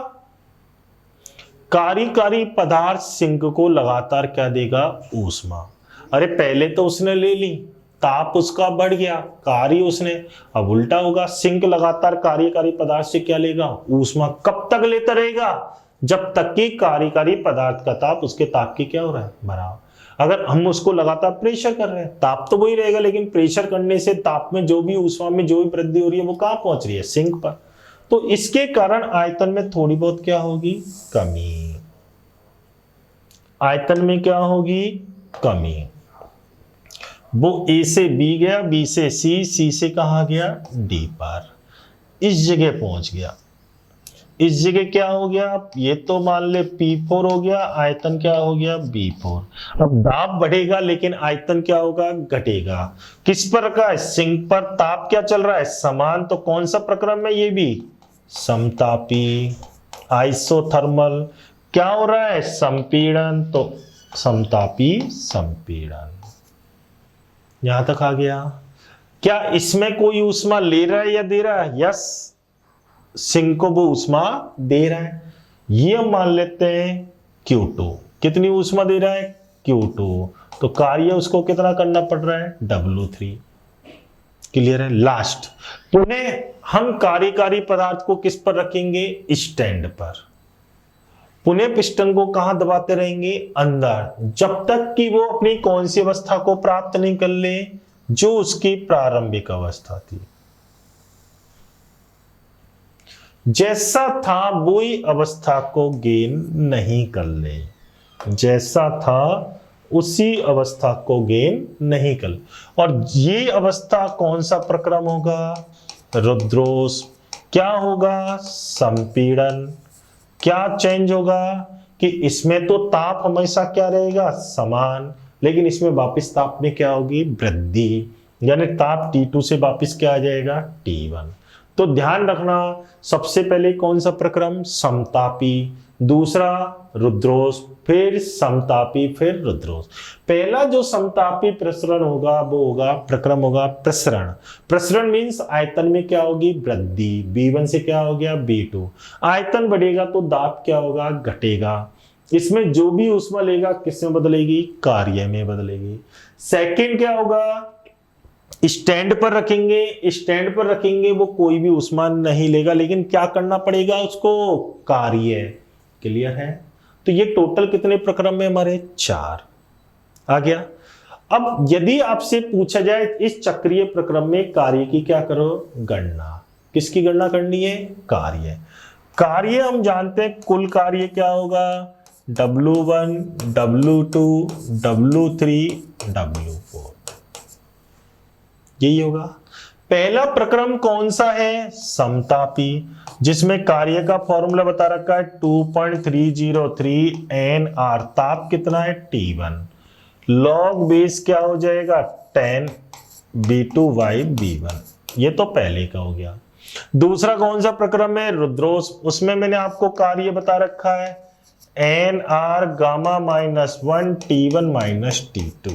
कार्यकारी पदार्थ सिंक को लगातार क्या देगा? ऊष्मा। अरे पहले तो उसने ले ली, ताप उसका बढ़ गया, कार्य उसने। अब उल्टा होगा, सिंक लगातार कार्यकारी पदार्थ से क्या लेगा? ऊष्मा। कब तक लेता रहेगा? जब तक कि कार्यकारी पदार्थ का ताप उसके ताप की क्या हो रहा है? बराबर। अगर हम उसको लगातार प्रेशर कर रहे हैं, ताप तो वही रहेगा, लेकिन प्रेशर करने से ताप में जो भी, ऊष्मा में जो भी वृद्धि हो रही है, वो कहां पहुंच रही है? सिंक पर। तो इसके कारण आयतन में थोड़ी बहुत क्या होगी? कमी। आयतन में क्या होगी? कमी। वो ए से बी गया, बी से सी, सी से कहां गया? डी पर। इस जगह पहुंच गया। इस जगह क्या हो गया? ये तो मान ले P4 हो गया, आयतन क्या हो गया? B4। अब दाब बढ़ेगा, लेकिन आयतन क्या होगा? घटेगा। किस पर रखा है? सिंक पर। ताप क्या चल रहा है? समान। तो कौन सा प्रक्रम है ये भी? समतापी, आइसोथर्मल। क्या हो रहा है? संपीड़न। तो समतापी संपीड़न। यहां तक आ गया। क्या इसमें कोई ऊष्मा ले रहा है या दे रहा है? यस, सिंक को वो ऊष्मा दे रहा है। ये हम मान लेते हैं Q2। कितनी ऊष्मा दे रहा है? Q2। तो कार्य उसको कितना करना पड़ रहा है? W3। क्लियर है? लास्ट, पुनः हम कार्यकारी पदार्थ को किस पर रखेंगे? स्टैंड पर। पुनः पिस्टन को कहां दबाते रहेंगे? अंदर, जब तक कि वो अपनी कौन सी अवस्था को प्राप्त नहीं कर ले? जो उसकी प्रारंभिक अवस्था थी। जैसा था वही अवस्था को गेन नहीं कर ले। जैसा था उसी अवस्था को गेन नहीं कर। और ये अवस्था कौन सा प्रक्रम होगा? रुद्रोष। क्या होगा? संपीड़न। क्या चेंज होगा? कि इसमें तो ताप हमेशा क्या रहेगा? समान, लेकिन इसमें वापस ताप में क्या होगी? वृद्धि। यानी ताप T2 से वापस क्या आ जाएगा? T1। तो ध्यान रखना, सबसे पहले कौन सा प्रक्रम? समतापी। दूसरा रुद्रोष, फिर समतापी, फिर रुद्रोष। पहला जो समतापी प्रसरण होगा वो होगा, प्रक्रम होगा प्रसरण। प्रसरण मींस आयतन में क्या होगी? वृद्धि। B1 से क्या हो गया? B2। आयतन बढ़ेगा तो दाब क्या होगा? घटेगा। इसमें जो भी ऊष्मा लेगा किसमें बदलेगी? कार्य में बदलेगी। सेकंड क्या होगा? स्टैंड पर रखेंगे। स्टैंड पर रखेंगे, वो कोई भी ऊष्मा नहीं लेगा, लेकिन क्या करना पड़ेगा उसको? कार्य। क्लियर है? तो ये टोटल कितने प्रक्रम में हमारे? 4 आ गया। अब यदि आपसे पूछा जाए इस चक्रीय प्रक्रम में कार्य की क्या करो? गणना। किसकी गणना करनी है? कार्य। कार्य हम जानते हैं, कुल कार्य क्या होगा? W1 W2 W3 W4, यही होगा। पहला प्रक्रम कौन सा है? समतापी, जिसमें कार्य का फॉर्मूला बता रखा है 2.303 NR। ताप कितना है? T1। लॉग बेस क्या हो जाएगा? 10 B2/B1। ये तो पहले का हो गया। दूसरा कौन सा प्रक्रम है? रुद्रोस। उसमें मैंने आपको कार्य बता रखा है NR gamma -1 T1 -T2।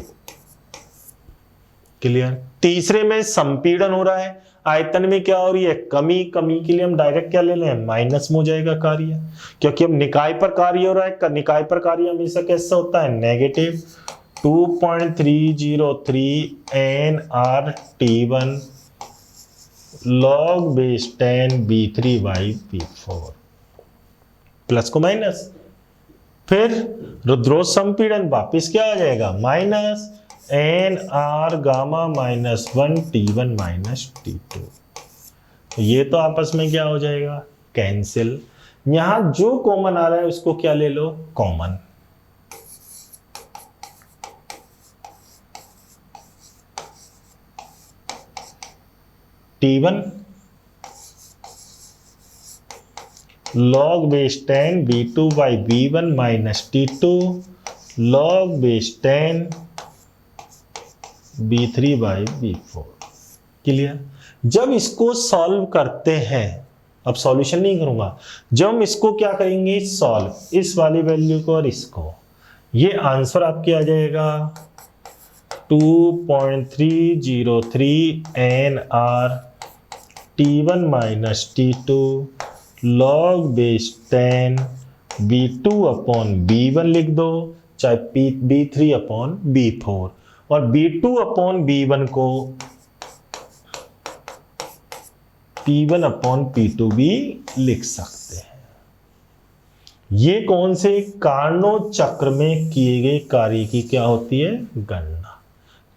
Clear. तीसरे में संपीड़न हो रहा है, आयतन में क्या हो रही है? कमी। कमी के लिए हम डायरेक्ट क्या ले लें? माइनस में हो जाएगा कार्य, क्योंकि अब निकाय पर कार्य हो रहा है। निकाय पर कार्य हमेशा कैसा होता है? Negative. 2.303 NR T1 log base 10 B3/B4, plus को माइनस। फिर रुद्रोस संपीड़न वापिस क्या आ जाएगा? Minus NR gamma -1 T1 -T2। ये तो आपस में क्या हो जाएगा? कैंसिल। यहां जो कॉमन आ रहा है उसको क्या ले लो? Common. T1 log base 10 B2/B1 -T2 log base 10 B3/B4। Clear. जब इसको सॉल्व करते हैं, अब सॉल्यूशन नहीं करूंगा, जब हम इसको क्या करेंगे? सॉल्व, इस वाली वैल्यू को और इसको, ये आंसर आपके आ जाएगा 2.303 NR T1 -T2 log base 10 B2/B1 लिख दो, चाहे B3/B4, और B2/B1 को P1/P2 भी लिख सकते हैं। ये कौन से? कार्नोट चक्र में किए गए कार्य की क्या होती है? गणना।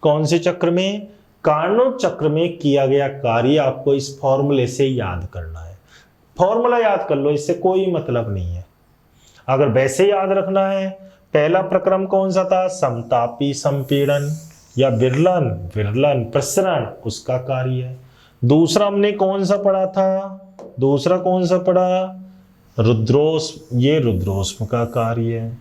कौन से चक्र में? कार्नोट चक्र में किया गया कार्य आपको इस फॉर्मूले से याद करना है। फॉर्मूला याद कर लो, इससे कोई मतलब नहीं है। अगर वैसे याद रखना है, पहला प्रक्रम कौन सा था? समतापी संपीड़न या विरलन, विरलन प्रसरण, उसका कार्य है। दूसरा हमने कौन सा पढ़ा था? दूसरा कौन सा पढ़ा? रुद्रोष्म, ये रुद्रोष्म का कार्य है।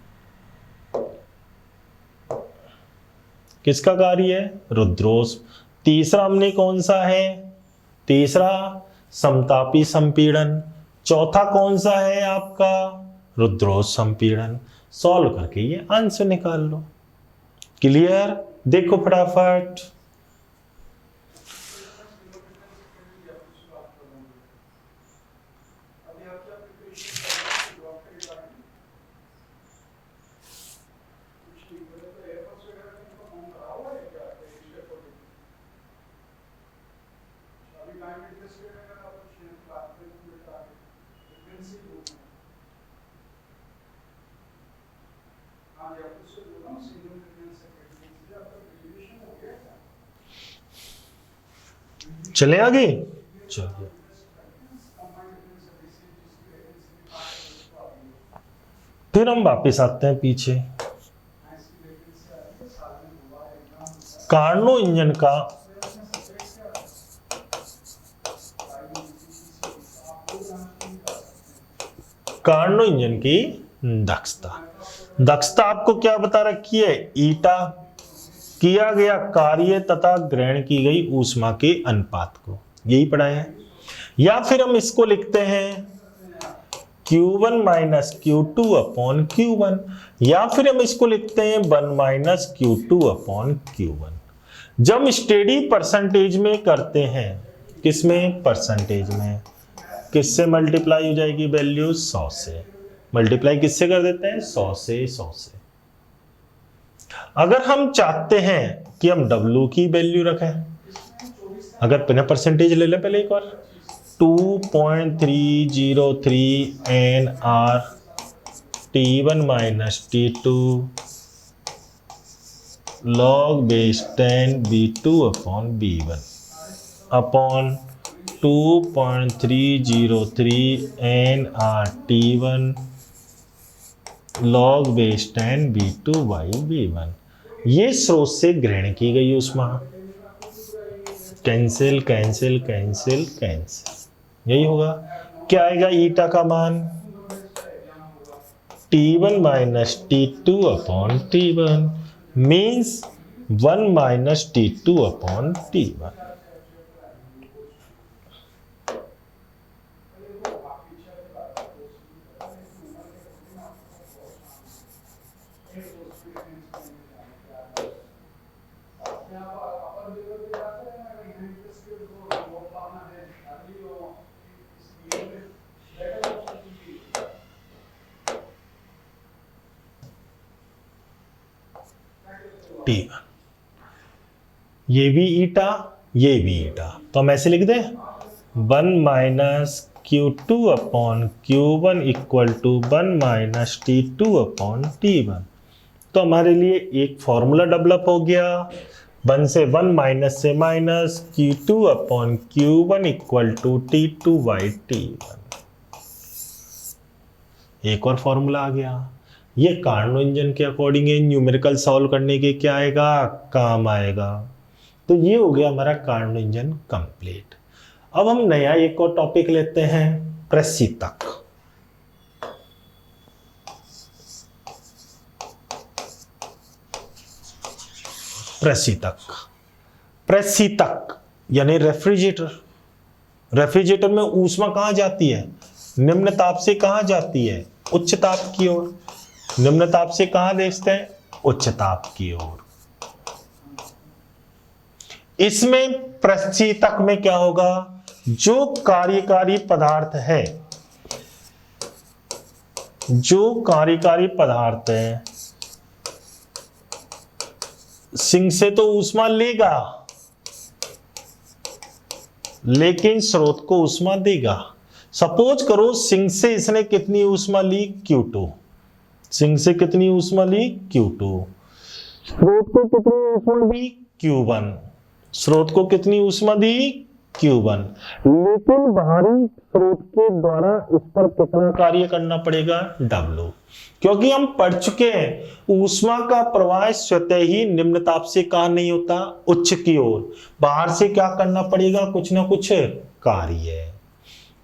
किसका कार्य है? रुद्रोष्म। तीसरा हमने कौन सा है? तीसरा समतापी संपीड़न। चौथा कौन सा है आपका? रुद्रोष्म संपीड़न। सॉल्व करके ये आंसर निकाल लो। क्लियर। देखो फटाफट। चले आगे। चलिए, फिर हम वापस आते हैं पीछे। कार्नो इंजन का कार्नो इंजन की दक्षता। दक्षता आपको क्या बता रखी है? ईटा। किया गया कार्य तथा ग्रहण की गई ऊष्मा के अनुपात को, यही पढ़ाया है। या फिर हम इसको लिखते हैं Q1 - Q2/Q1, या फिर हम इसको लिखते हैं 1 - Q2/Q1। जब स्टेडी परसेंटेज में करते हैं, किसमें? परसेंटेज में। किससे मल्टीप्लाई हो जाएगी वैल्यू? 100 से। मल्टीप्लाई किससे कर देते हैं? 100 से। 100 से। अगर हम चाहते हैं कि हम W की वैल्यू रखें, अगर बिना परसेंटेज ले लें पहले एक बार, 2.303 NR T1 - T2 log base 10 B2/B1 upon 2.303 NR T1 log base 10 V2 by V1। ये स्रोत से ग्रहण की गई ऊष्मा। कैंसिल कैंसिल कैंसिल कैंसिल, यही होगा। क्या आएगा ईटा का मान? T1 minus T2 upon T1 means 1 minus T2 upon T1। T1 ये भी ईटा, ये भी ईटा, तो हम ऐसे लिख दें 1 minus Q2 upon Q1 equal to 1 minus T2 upon T1। तो हमारे लिए एक फॉर्मूला डेवलप हो गया। 1 से 1 माइनस से minus Q2 upon Q1 equal to T2 by T1। एक और फॉर्मूला आ गया। ये कार्नो इंजन के अकॉर्डिंग न्यूमेरिकल सॉल्व करने के क्या आएगा, काम आएगा। तो ये हो गया हमारा कार्नो इंजन कंप्लीट। अब हम नया एक और टॉपिक लेते हैं, प्रशीतक। प्रशीतक, प्रशीतक यानी रेफ्रिजरेटर। रेफ्रिजरेटर में ऊष्मा कहां जाती है? निम्न ताप से कहां जाती है? उच्च ताप की ओर। निम्न ताप से कहां भेजते हैं? उच्च ताप की ओर। इसमें प्रशीतक में क्या होगा? जो कार्यकारी पदार्थ है, जो कार्यकारी पदार्थ है, सिंक से तो ऊष्मा लेगा लेकिन स्रोत को ऊष्मा देगा। सपोज करो सिंक से इसने कितनी ऊष्मा ली? Q2। सिंक से कितनी ऊष्मा ली? Q2। स्रोत को कितनी ऊष्मा दी? Q1। स्रोत को कितनी ऊष्मा दी? Q1। लेकिन बाहरी स्रोत के द्वारा इस पर कितना कार्य करना पड़ेगा? W। क्योंकि हम पढ़ चुके हैं ऊष्मा का प्रवाह स्वतः ही निम्न ताप से कहां नहीं होता? उच्च की ओर। बाहर से क्या करना पड़ेगा? कुछ ना कुछ कार्य।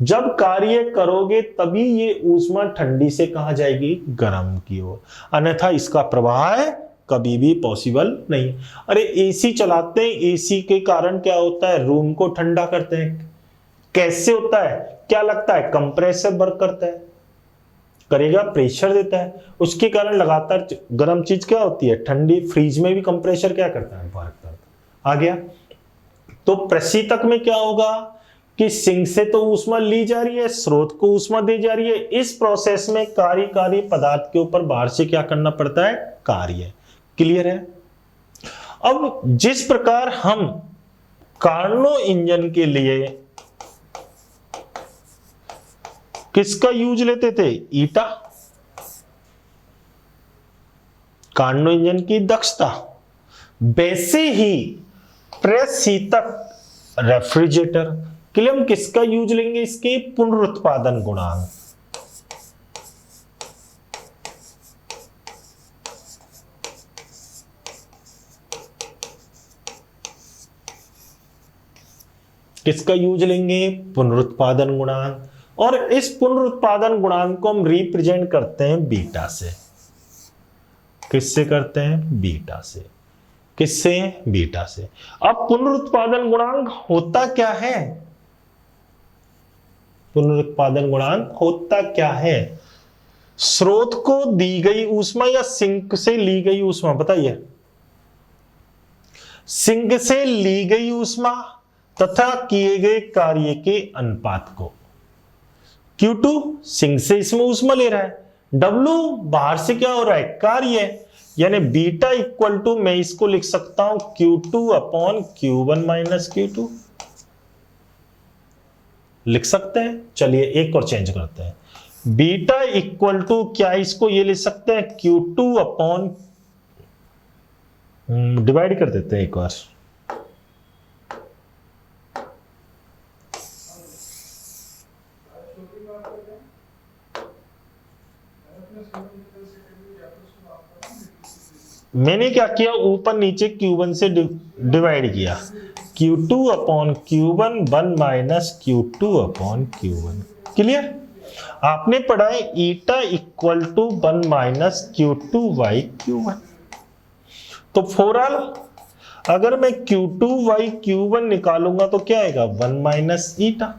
जब कार्य करोगे तभी ये ऊष्मा ठंडी से कहां जाएगी? गर्म की ओर। अन्यथा इसका प्रवाह कभी भी पॉसिबल नहीं। अरे एसी चलाते हैं, एसी के कारण क्या होता है? रूम को ठंडा करते हैं। कैसे होता है? क्या लगता है? कंप्रेसर वर्क करता है, करेगा, प्रेशर देता है, उसके कारण लगातार गर्म चीज क्या होती है? ठंडी। फ्रीज में भी कंप्रेसर क्या करता है? वर्क करता है। आ गया। तो प्रशीतक में क्या होगा कि सिंक से तो ऊष्मा ली जा रही है, स्रोत को ऊष्मा दी जा रही है। इस प्रोसेस में कार्यकारी पदार्थ के ऊपर बाहर से क्या करना पड़ता है? कार्य। क्लियर है? अब जिस प्रकार हम कार्नो इंजन के लिए किसका यूज लेते थे? ईटा। कार्नो इंजन की दक्षता। वैसे ही प्रशीतक रेफ्रिजरेटर के लिए हम किसका यूज लेंगे? इसके पुनरुत्पादन गुणांक। किसका यूज लेंगे? पुनरुत्पादन गुणांक। और इस पुनरुत्पादन गुणांक को हम रिप्रेजेंट करते हैं बीटा से। किससे करते हैं? बीटा से। किससे? बीटा से। अब पुनरुत्पादन गुणांक होता क्या है? पुनरुत्पादन गुणांक होता क्या है? स्रोत को दी गई ऊष्मा या सिंक से ली गई ऊष्मा? बताइए। सिंक से ली गई ऊष्मा तथा किए गए कार्य के अनुपात को। Q2 सिंक से इसमें ऊष्मा ले रहा है, W बाहर से क्या हो रहा है? कार्य। यानी बीटा इक्वल टू, मैं इसको लिख सकता हूं Q2 upon Q1 minus Q2। लिख सकते हैं। चलिए एक और चेंज करते हैं। बीटा इक्वल टू, क्या इसको ये लिख सकते हैं? Q2 अपॉन, डिवाइड कर देते हैं एक बार। मैंने क्या किया, ऊपर नीचे Q1 से डिवाइड किया, Q2 upon Q1 1 minus Q2 upon Q1। Clear? आपने पढ़ा है eta equal to 1 minus Q2 by Q1। तो फोरल अगर मैं Q2 बाई Q1 निकालूंगा तो क्या आएगा, 1 माइनस ईटा।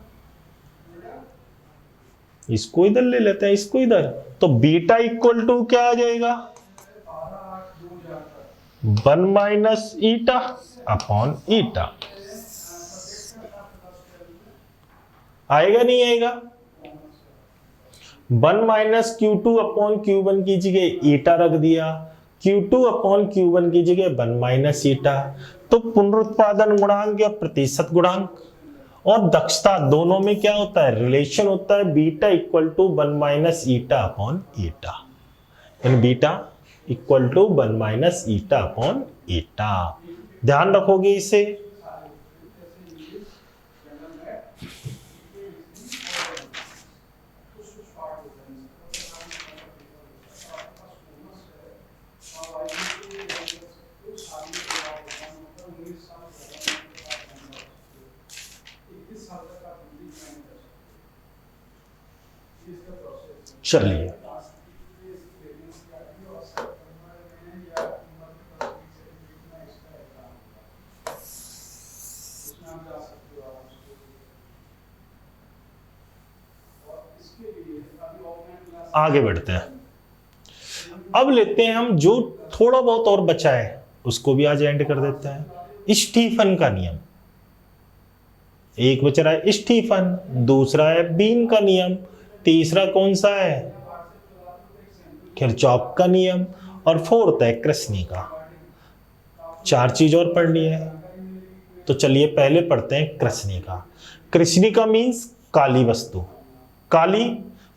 इसको इधर ले लेते हैं, इसको इधर, तो बीटा इक्वल टू क्या आ जाएगा, 1 माइनस ईटा अपॉन ईटा। आएगा नहीं आएगा? 1 माइनस Q2 अपॉन Q1 की जगह ईटा रख दिया, Q2 अपॉन Q1 की जगह 1 माइनस ईटा। तो पुनरुत्पादन गुणांक या प्रतिशत गुणांक और दक्षता दोनों में क्या होता है, रिलेशन होता है beta equal to 1 minus eta upon eta. यानी beta equal to 1 minus eta upon eta. ध्यान रखोगे इसे। चलिए आगे बढ़ते हैं। अब लेते हैं हम जो थोड़ा बहुत और बचा है उसको भी आज एंड कर देते हैं। स्टीफन का नियम, एक बच रहा है स्टीफन, दूसरा है बीन का नियम, तीसरा कौन सा है, किरचॉफ का नियम, और फोर्थ है कृष्णी का। 4 चीज और पढ़नी है। तो चलिए पहले पढ़ते हैं कृष्णी का। कृष्णी का मीन्स काली वस्तु। काली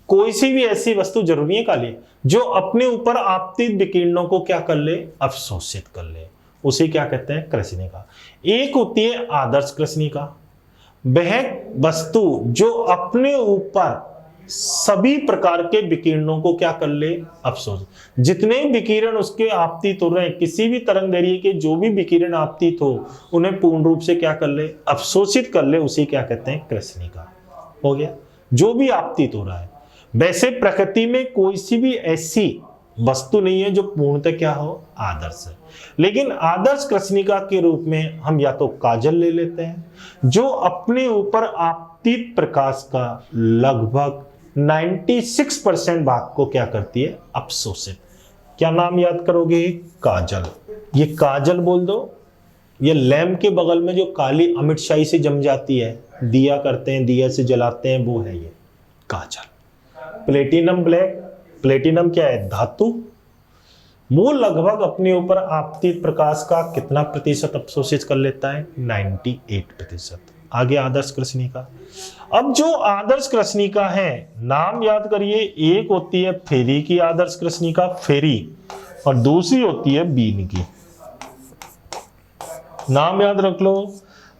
कोई सी भी ऐसी वस्तु, जरूरी है काली, जो अपने ऊपर आपतित विकिरणों को क्या कर ले, अवशोषित कर ले, उसे क्या कहते हैं कृष्णिका। एक होती है आदर्श कृष्णिका, वह वस्तु जो अपने ऊपर सभी प्रकार के विकिरणों को क्या कर ले, अवशोषित। जितने विकिरण उसके आपतित हो रहे हैं, किसी भी तरंग दैर्ध्य के जो भी विकिरण आपतित हो, उन्हें पूर्ण रूप से क्या कर ले, अवशोषित कर ले, उसे क्या कहते हैं कृष्णिका। हो गया, जो भी आपतित हो रहा है। वैसे प्रकृति में कोई सी भी ऐसी वस्तु नहीं है जो पूर्णतः क्या हो, आदर्श है। लेकिन आदर्श कृष्णिका के रूप में हम या तो काजल ले लेते हैं, जो अपने ऊपर आपतित प्रकाश का लगभग 96% भाग को क्या करती है, अवशोषित। क्या नाम याद करोगे, काजल। ये काजल बोल दो। ये लैंप के बगल में जो काली अमिट शाही से जम जाती है, दिया करते हैं, दिया से जलाते हैं, वो है ये काजल। प्लेटिनम ब्लैक, प्लेटिनम क्या है, धातु। वो लगभग अपने ऊपर आपतित प्रकाश का कितना प्रतिशत अवशोषित कर लेता है, 98%। आगे आदर्श कृष्णिका। अब जो आदर्श कृष्णिका है, नाम याद करिए, एक होती है फेरी की आदर्श कृष्णिका, फेरी, और दूसरी होती है बीन की। नाम याद रख लो।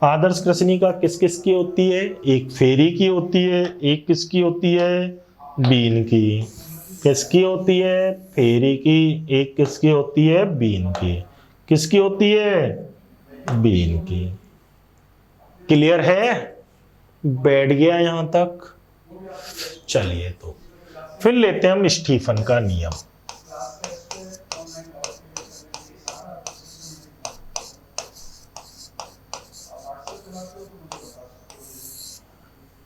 आदर्श कृष्णिका किस किस की होती है, एक फेरी की होती है, एक किसकी होती है, बीन की। किसकी होती है, फेरी की, एक किसकी होती है, बीन की। किसकी होती है, बीन की। क्लियर है, बैठ गया यहां तक। चलिए तो फिर लेते हैं हम स्टीफन का नियम।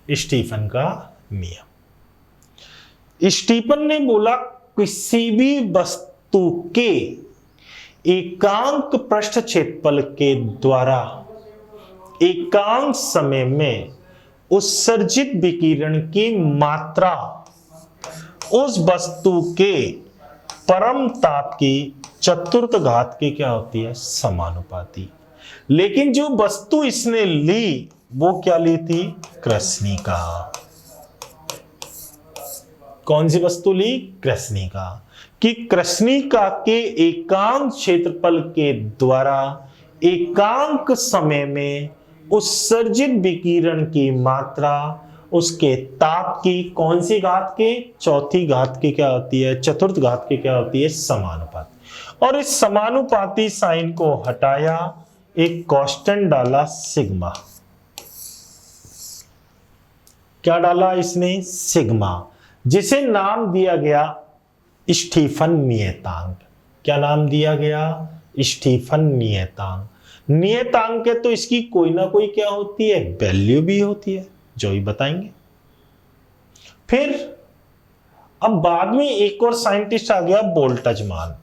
स्टीफन का नियम। स्टीफन ने बोला किसी भी वस्तु के एकांक पृष्ठ क्षेत्रफल के द्वारा एकांक समय में उत्सर्जित विकिरण की मात्रा उस वस्तु के परम ताप की चतुर्थ घात के क्या होती है, समानुपाती। लेकिन जो वस्तु इसने ली वो क्या ली थी, कृष्णिका। कौन सी वस्तु ली, कृष्णिका। कि कृष्णिका के एकांक क्षेत्रफल के द्वारा एकांक समय में उत्सर्जित विकिरण की मात्रा उसके ताप की कौन सी घात के, चौथी घात की क्या होती है, चतुर्थ घात की क्या होती है, समानुपाती। और इस समानुपाती साइन को हटाया, एक कांस्टेंट डाला सिग्मा। क्या डाला इसने? सिग्मा, जिसे नाम दिया गया स्टीफन नियतांक। क्या नाम दिया गया? स्टीफन नियतांक। नियतांक है तो इसकी कोई ना कोई क्या होती है? वैल्यू भी होती है, जो ही बताएंगे। फिर अब बाद में एक और साइंटिस्ट आ गया, बोल्ट्जमान।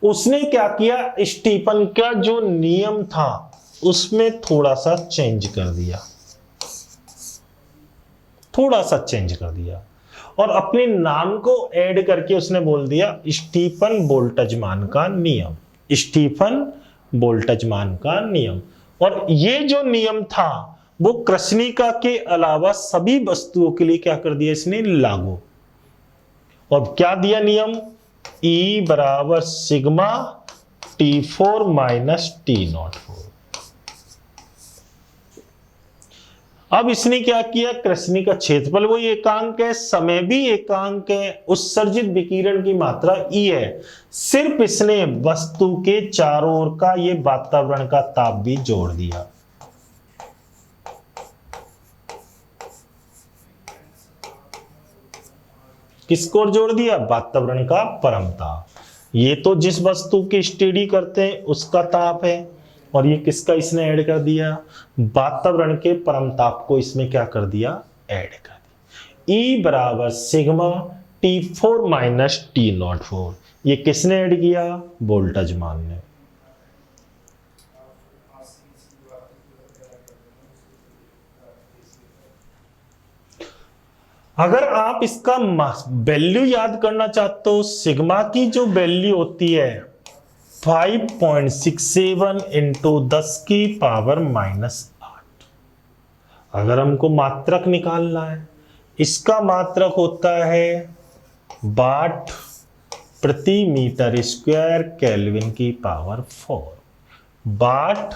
उसने क्या किया? स्टीफन का जो नियम था उसमें थोड़ा सा चेंज कर दिया, थोड़ा सा चेंज कर दिया, और अपने नाम को ऐड करके उसने बोल दिया स्टीफन बोल्ट्जमान का नियम। स्टीफन बोल्ट्जमान का नियम। और ये जो नियम था वो कृष्णिका के अलावा सभी वस्तुओं के लिए क्या कर दिया इसने? लागू। और क्या दिया नियम? E बराबर सिग्मा T4 माइनस T04। अब इसने क्या किया? कृष्णिका क्षेत्रफल वही एकांक है, समय भी एकांक है, उत्सर्जित विकिरण की मात्रा E है। सिर्फ इसने वस्तु के चारों ओर का ये वातावरण का ताप भी जोड़ दिया। किसको जोड़ दिया? वातावरण का परम ताप। ये तो जिस वस्तु की स्टडी करते हैं उसका ताप है, और ये किसका इसने ऐड कर दिया? वातावरण के परम ताप को इसमें क्या कर दिया? ऐड कर दिया। E बराबर सिग्मा T4 माइनस T04। ये किसने ऐड किया? बोल्ट्जमान ने। अगर आप इसका वैल्यू याद करना चाहते हो, सिग्मा की जो वैल्यू होती है 5.67 इंटू 10 की पावर -8। अगर हमको मात्रक निकालना है, इसका मात्रक होता है वाट प्रति मीटर स्क्वायर केल्विन की पावर 4। वाट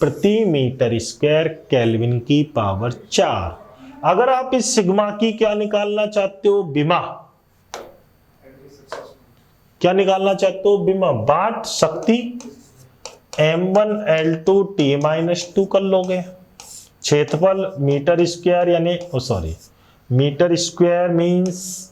प्रति मीटर स्क्वायर केल्विन की पावर 4। अगर आप इस सिग्मा की क्या निकालना चाहते हो? विमा। क्या निकालना चाहते हो? विमा। वाट शक्ति m1L2 T-2 कर लोगे। क्षेत्रफल मीटर स्क्वायर यानी sorry metre square means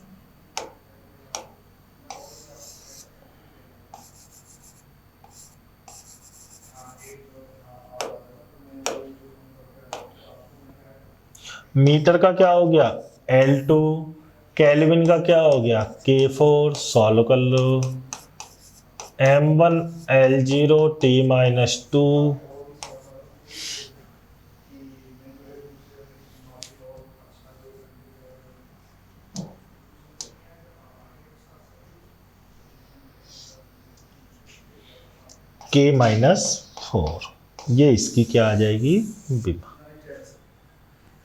metre का क्या हो गया? L2। केल्विन का क्या हो गया? K4। सॉल्व कर लो। m1L0 T-2 K-4। ये इसकी क्या आ जाएगी? विभा।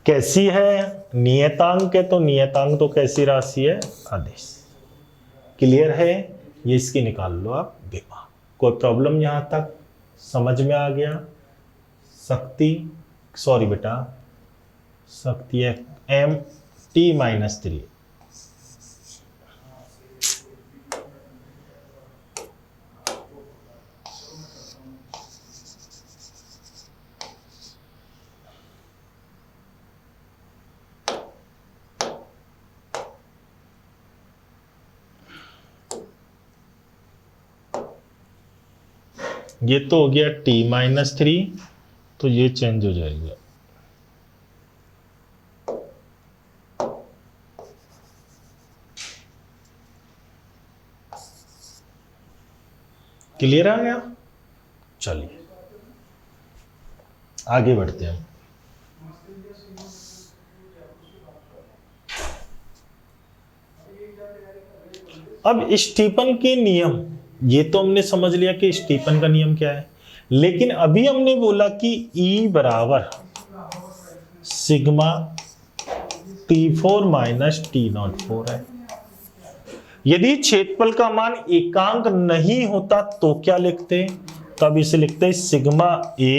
कैसी है? नियतांक है तो नियतांक तो कैसी राशि है? आदेश। क्लियर है? ये इसकी निकाल लो आप विभा। कोई प्रॉब्लम यहां तक समझ में आ गया? शक्ति सॉरी बेटा शक्ति है m(T-3). ये तो हो गया T-3, तो ये चेंज हो जाएगा। क्लियर आ गया? चलिए आगे बढ़ते हैं। अब स्टीफन के नियम, ये तो हमने समझ लिया कि स्टीफन का नियम क्या है, लेकिन अभी हमने बोला कि E बराबर सिग्मा T4 माइनस T04 है। यदि क्षेत्रफल का मान एकांक नहीं होता तो क्या लिखते? तब इसे लिखते sigma A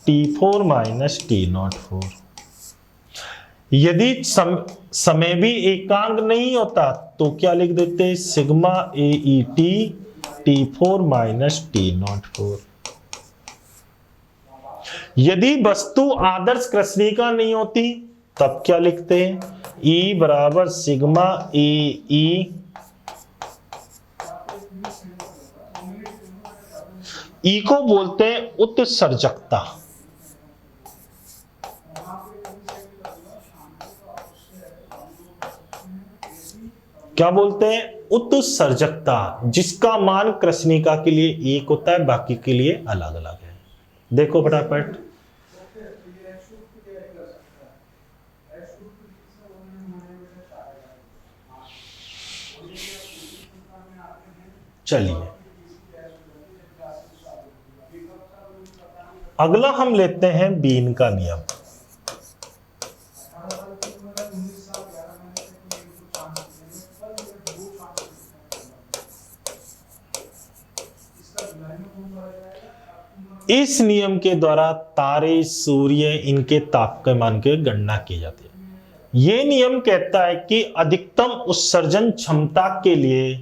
T4 minus T04। यदि समय भी एकांक नहीं होता तो क्या लिख देते, sigma A E T T4 minus T04। यदि वस्तु आदर्श कृष्णिका नहीं होती तब क्या लिखते हैं, E बराबर सिग्मा ए ई, ई को बोलते हैं उत्सर्जकता। क्या बोलते हैं, उत्सर्जकता, जिसका मान कृष्णिका के लिए एक होता है, बाकी के लिए अलग अलग है। देखो फटाफट, चलिए अगला हम लेते हैं बीन का नियम। इस नियम के द्वारा तारे, सूर्य, इनके तापमान की गणना की जाती है। यह नियम कहता है कि अधिकतम उत्सर्जन क्षमता के लिए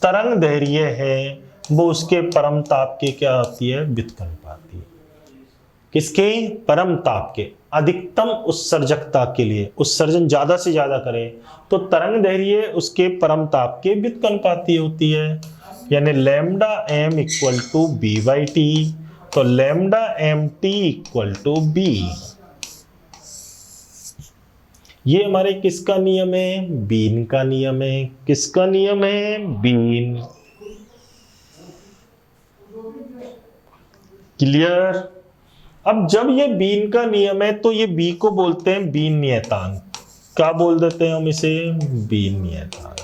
तरंग दैर्घ्य है वो उसके परम ताप के क्या होती है, व्युत्क्रमानुपाती। किसके, परम ताप के। अधिकतम उत्सर्जकता के लिए उत्सर्जन ज्यादा से ज्यादा करे तो तरंग दैर्घ्य उसके परम ताप के व्युत्क्रमानुपाती होती है, यानी lambda M equal to B by T. तो lambda M T equal to B. ये हमारे किसका नियम है, बीन का नियम है। किसका नियम है, बीन। क्लियर। अब जब ये बीन का नियम है तो ये बी को बोलते हैं बीन नियतांक। क्या बोल देते हैं हम इसे, बीन नियतांक।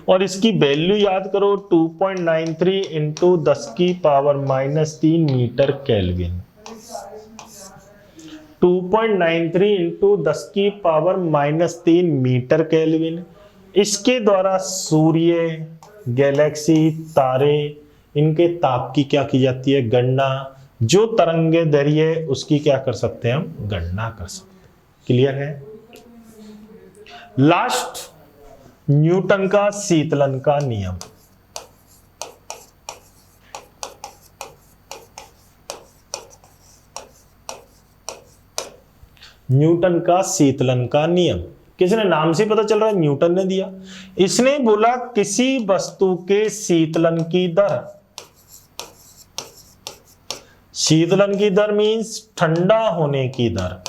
और इसकी वैल्यू याद करो, 2.93 इंटू 10 की पावर -3 मीटर केल्विन। 2.93 इंटू 10 की पावर -3 मीटर केल्विन। इसके द्वारा सूर्य, गैलेक्सी, तारे, इनके ताप की क्या की जाती है, गणना। जो तरंगे दैर्घ्य उसकी क्या कर सकते हैं हम, गणना कर सकते हैं। क्लियर है। लास्ट, न्यूटन का शीतलन का नियम। न्यूटन का शीतलन का नियम किसने, नाम से पता चल रहा है न्यूटन ने दिया। इसने बोला किसी वस्तु के शीतलन की दर, शीतलन की दर मीन्स ठंडा होने की दर।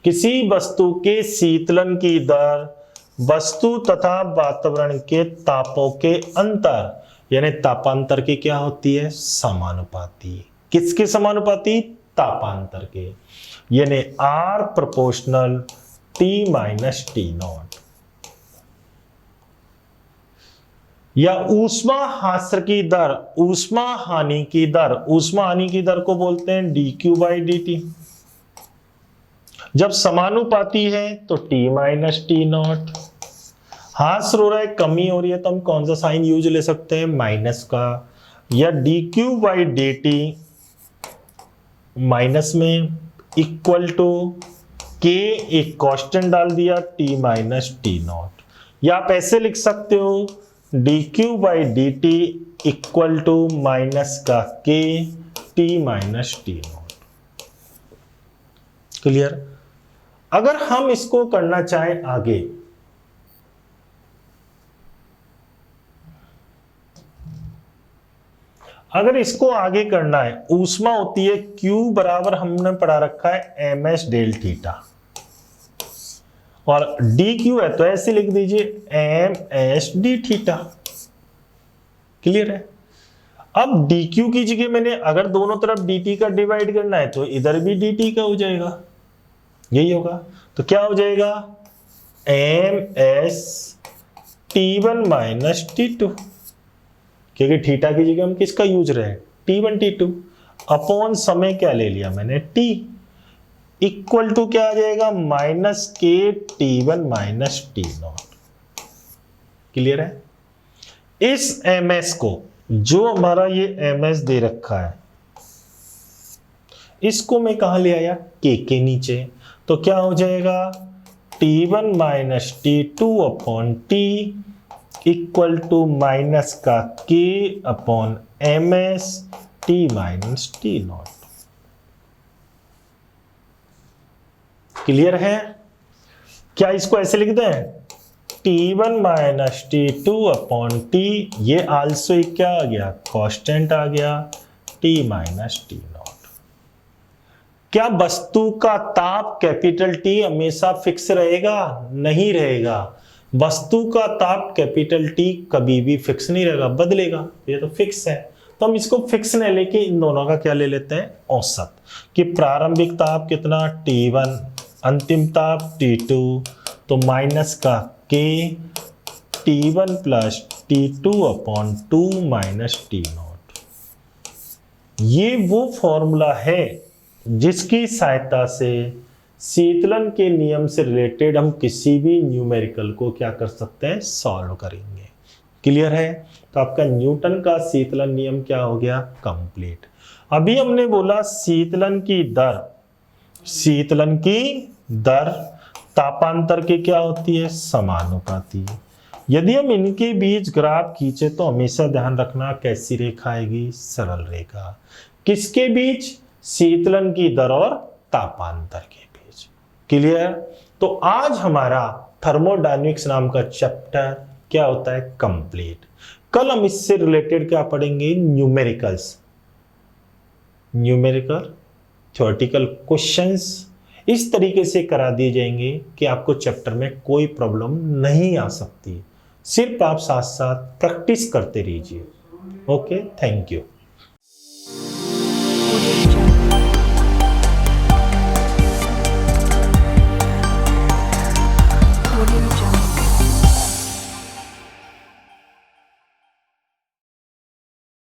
किसी वस्तु के शीतलन की दर वस्तु तथा वातावरण के तापों के अंतर, यानी तापांतर की क्या होती है, समानुपाती। किसके समानुपाती, तापांतर के, यानी R proportional T minus T0। या ऊष्मा हास्य की दर, ऊष्मा हानि की दर, ऊष्मा हानि की दर को बोलते हैं dQ/dt। जब समानुपाती है तो T माइनस T0। हास रो रहा है, कमी हो रही है, तो हम कौन सा साइन यूज ले सकते हैं, माइनस का। या dQ/dt माइनस में इक्वल टू K, एक कांस्टेंट डाल दिया, T माइनस T0। या आप ऐसे लिख सकते हो dQ/dt इक्वल टू माइनस का K, T minus T0। Clear. अगर हम इसको करना चाहें आगे, अगर इसको आगे करना है, ऊष्मा होती है Q बराबर हमने पढ़ा रखा है ms डेल थीटा, और dQ है तो ऐसे लिख दीजिए ms d थीटा। क्लियर है। अब dQ की जगह मैंने अगर दोनों तरफ dt का डिवाइड करना है तो इधर भी dt का हो जाएगा, यही होगा। तो क्या हो जाएगा, ms T1 माइनस T2, क्योंकि थीटा की जगह हम किसका यूज रहे हैं, T1 T2 अपॉन समय क्या ले लिया मैंने, T इक्वल टू क्या आ जाएगा, माइनस के T1 माइनस T0। क्लियर है। इस ms को, जो हमारा ये ms दे रखा है, इसको मैं कहाँ ले आया, के नीचे, तो क्या हो जाएगा T1 minus T2 upon T equal to minus का K अपॉन MS T minus T0। Clear है? क्या इसको ऐसे लिख दें, T1 minus T2 upon T, ये आल्सो क्या आ गया, कांस्टेंट आ गया, T माइनस T0। क्या वस्तु का ताप कैपिटल T हमेशा फिक्स रहेगा? नहीं रहेगा। वस्तु का ताप कैपिटल T कभी भी फिक्स नहीं रहेगा, बदलेगा, ये तो फिक्स है। तो हम इसको फिक्स नहीं लेके इन दोनों का क्या ले लेते हैं, औसत, कि प्रारंभिक ताप कितना T1, अंतिम ताप T2, तो माइनस का K T1 plus T2 upon 2 minus T0। ये वो फॉर्मूला है जिसकी सहायता से शीतलन के नियम से रिलेटेड हम किसी भी न्यूमेरिकल को क्या कर सकते हैं, सॉल्व करेंगे। क्लियर है? तो आपका न्यूटन का शीतलन नियम क्या हो गया, कंप्लीट। अभी हमने बोला शीतलन की दर तापांतर की क्या होती है, समानुपाती। यदि हम इनके बीच ग्राफ खींचे तो हमेशा ध्यान रखना कैसी रेखा आएगी, सरल रेखा। किसके बीच, शीतलन की दर और तापांतर के बीच। क्लियर? तो आज हमारा थर्मोडायनेमिक्स नाम का चैप्टर क्या होता है, कंप्लीट। कल हम इससे रिलेटेड क्या पढ़ेंगे, न्यूमेरिकल थ्योरेटिकल क्वेश्चंस इस तरीके से करा दिए जाएंगे कि आपको चैप्टर में कोई प्रॉब्लम नहीं आ सकती। सिर्फ आप साथ साथ प्रैक्टिस करते रहिए। Okay, thank you. Audio Jungle.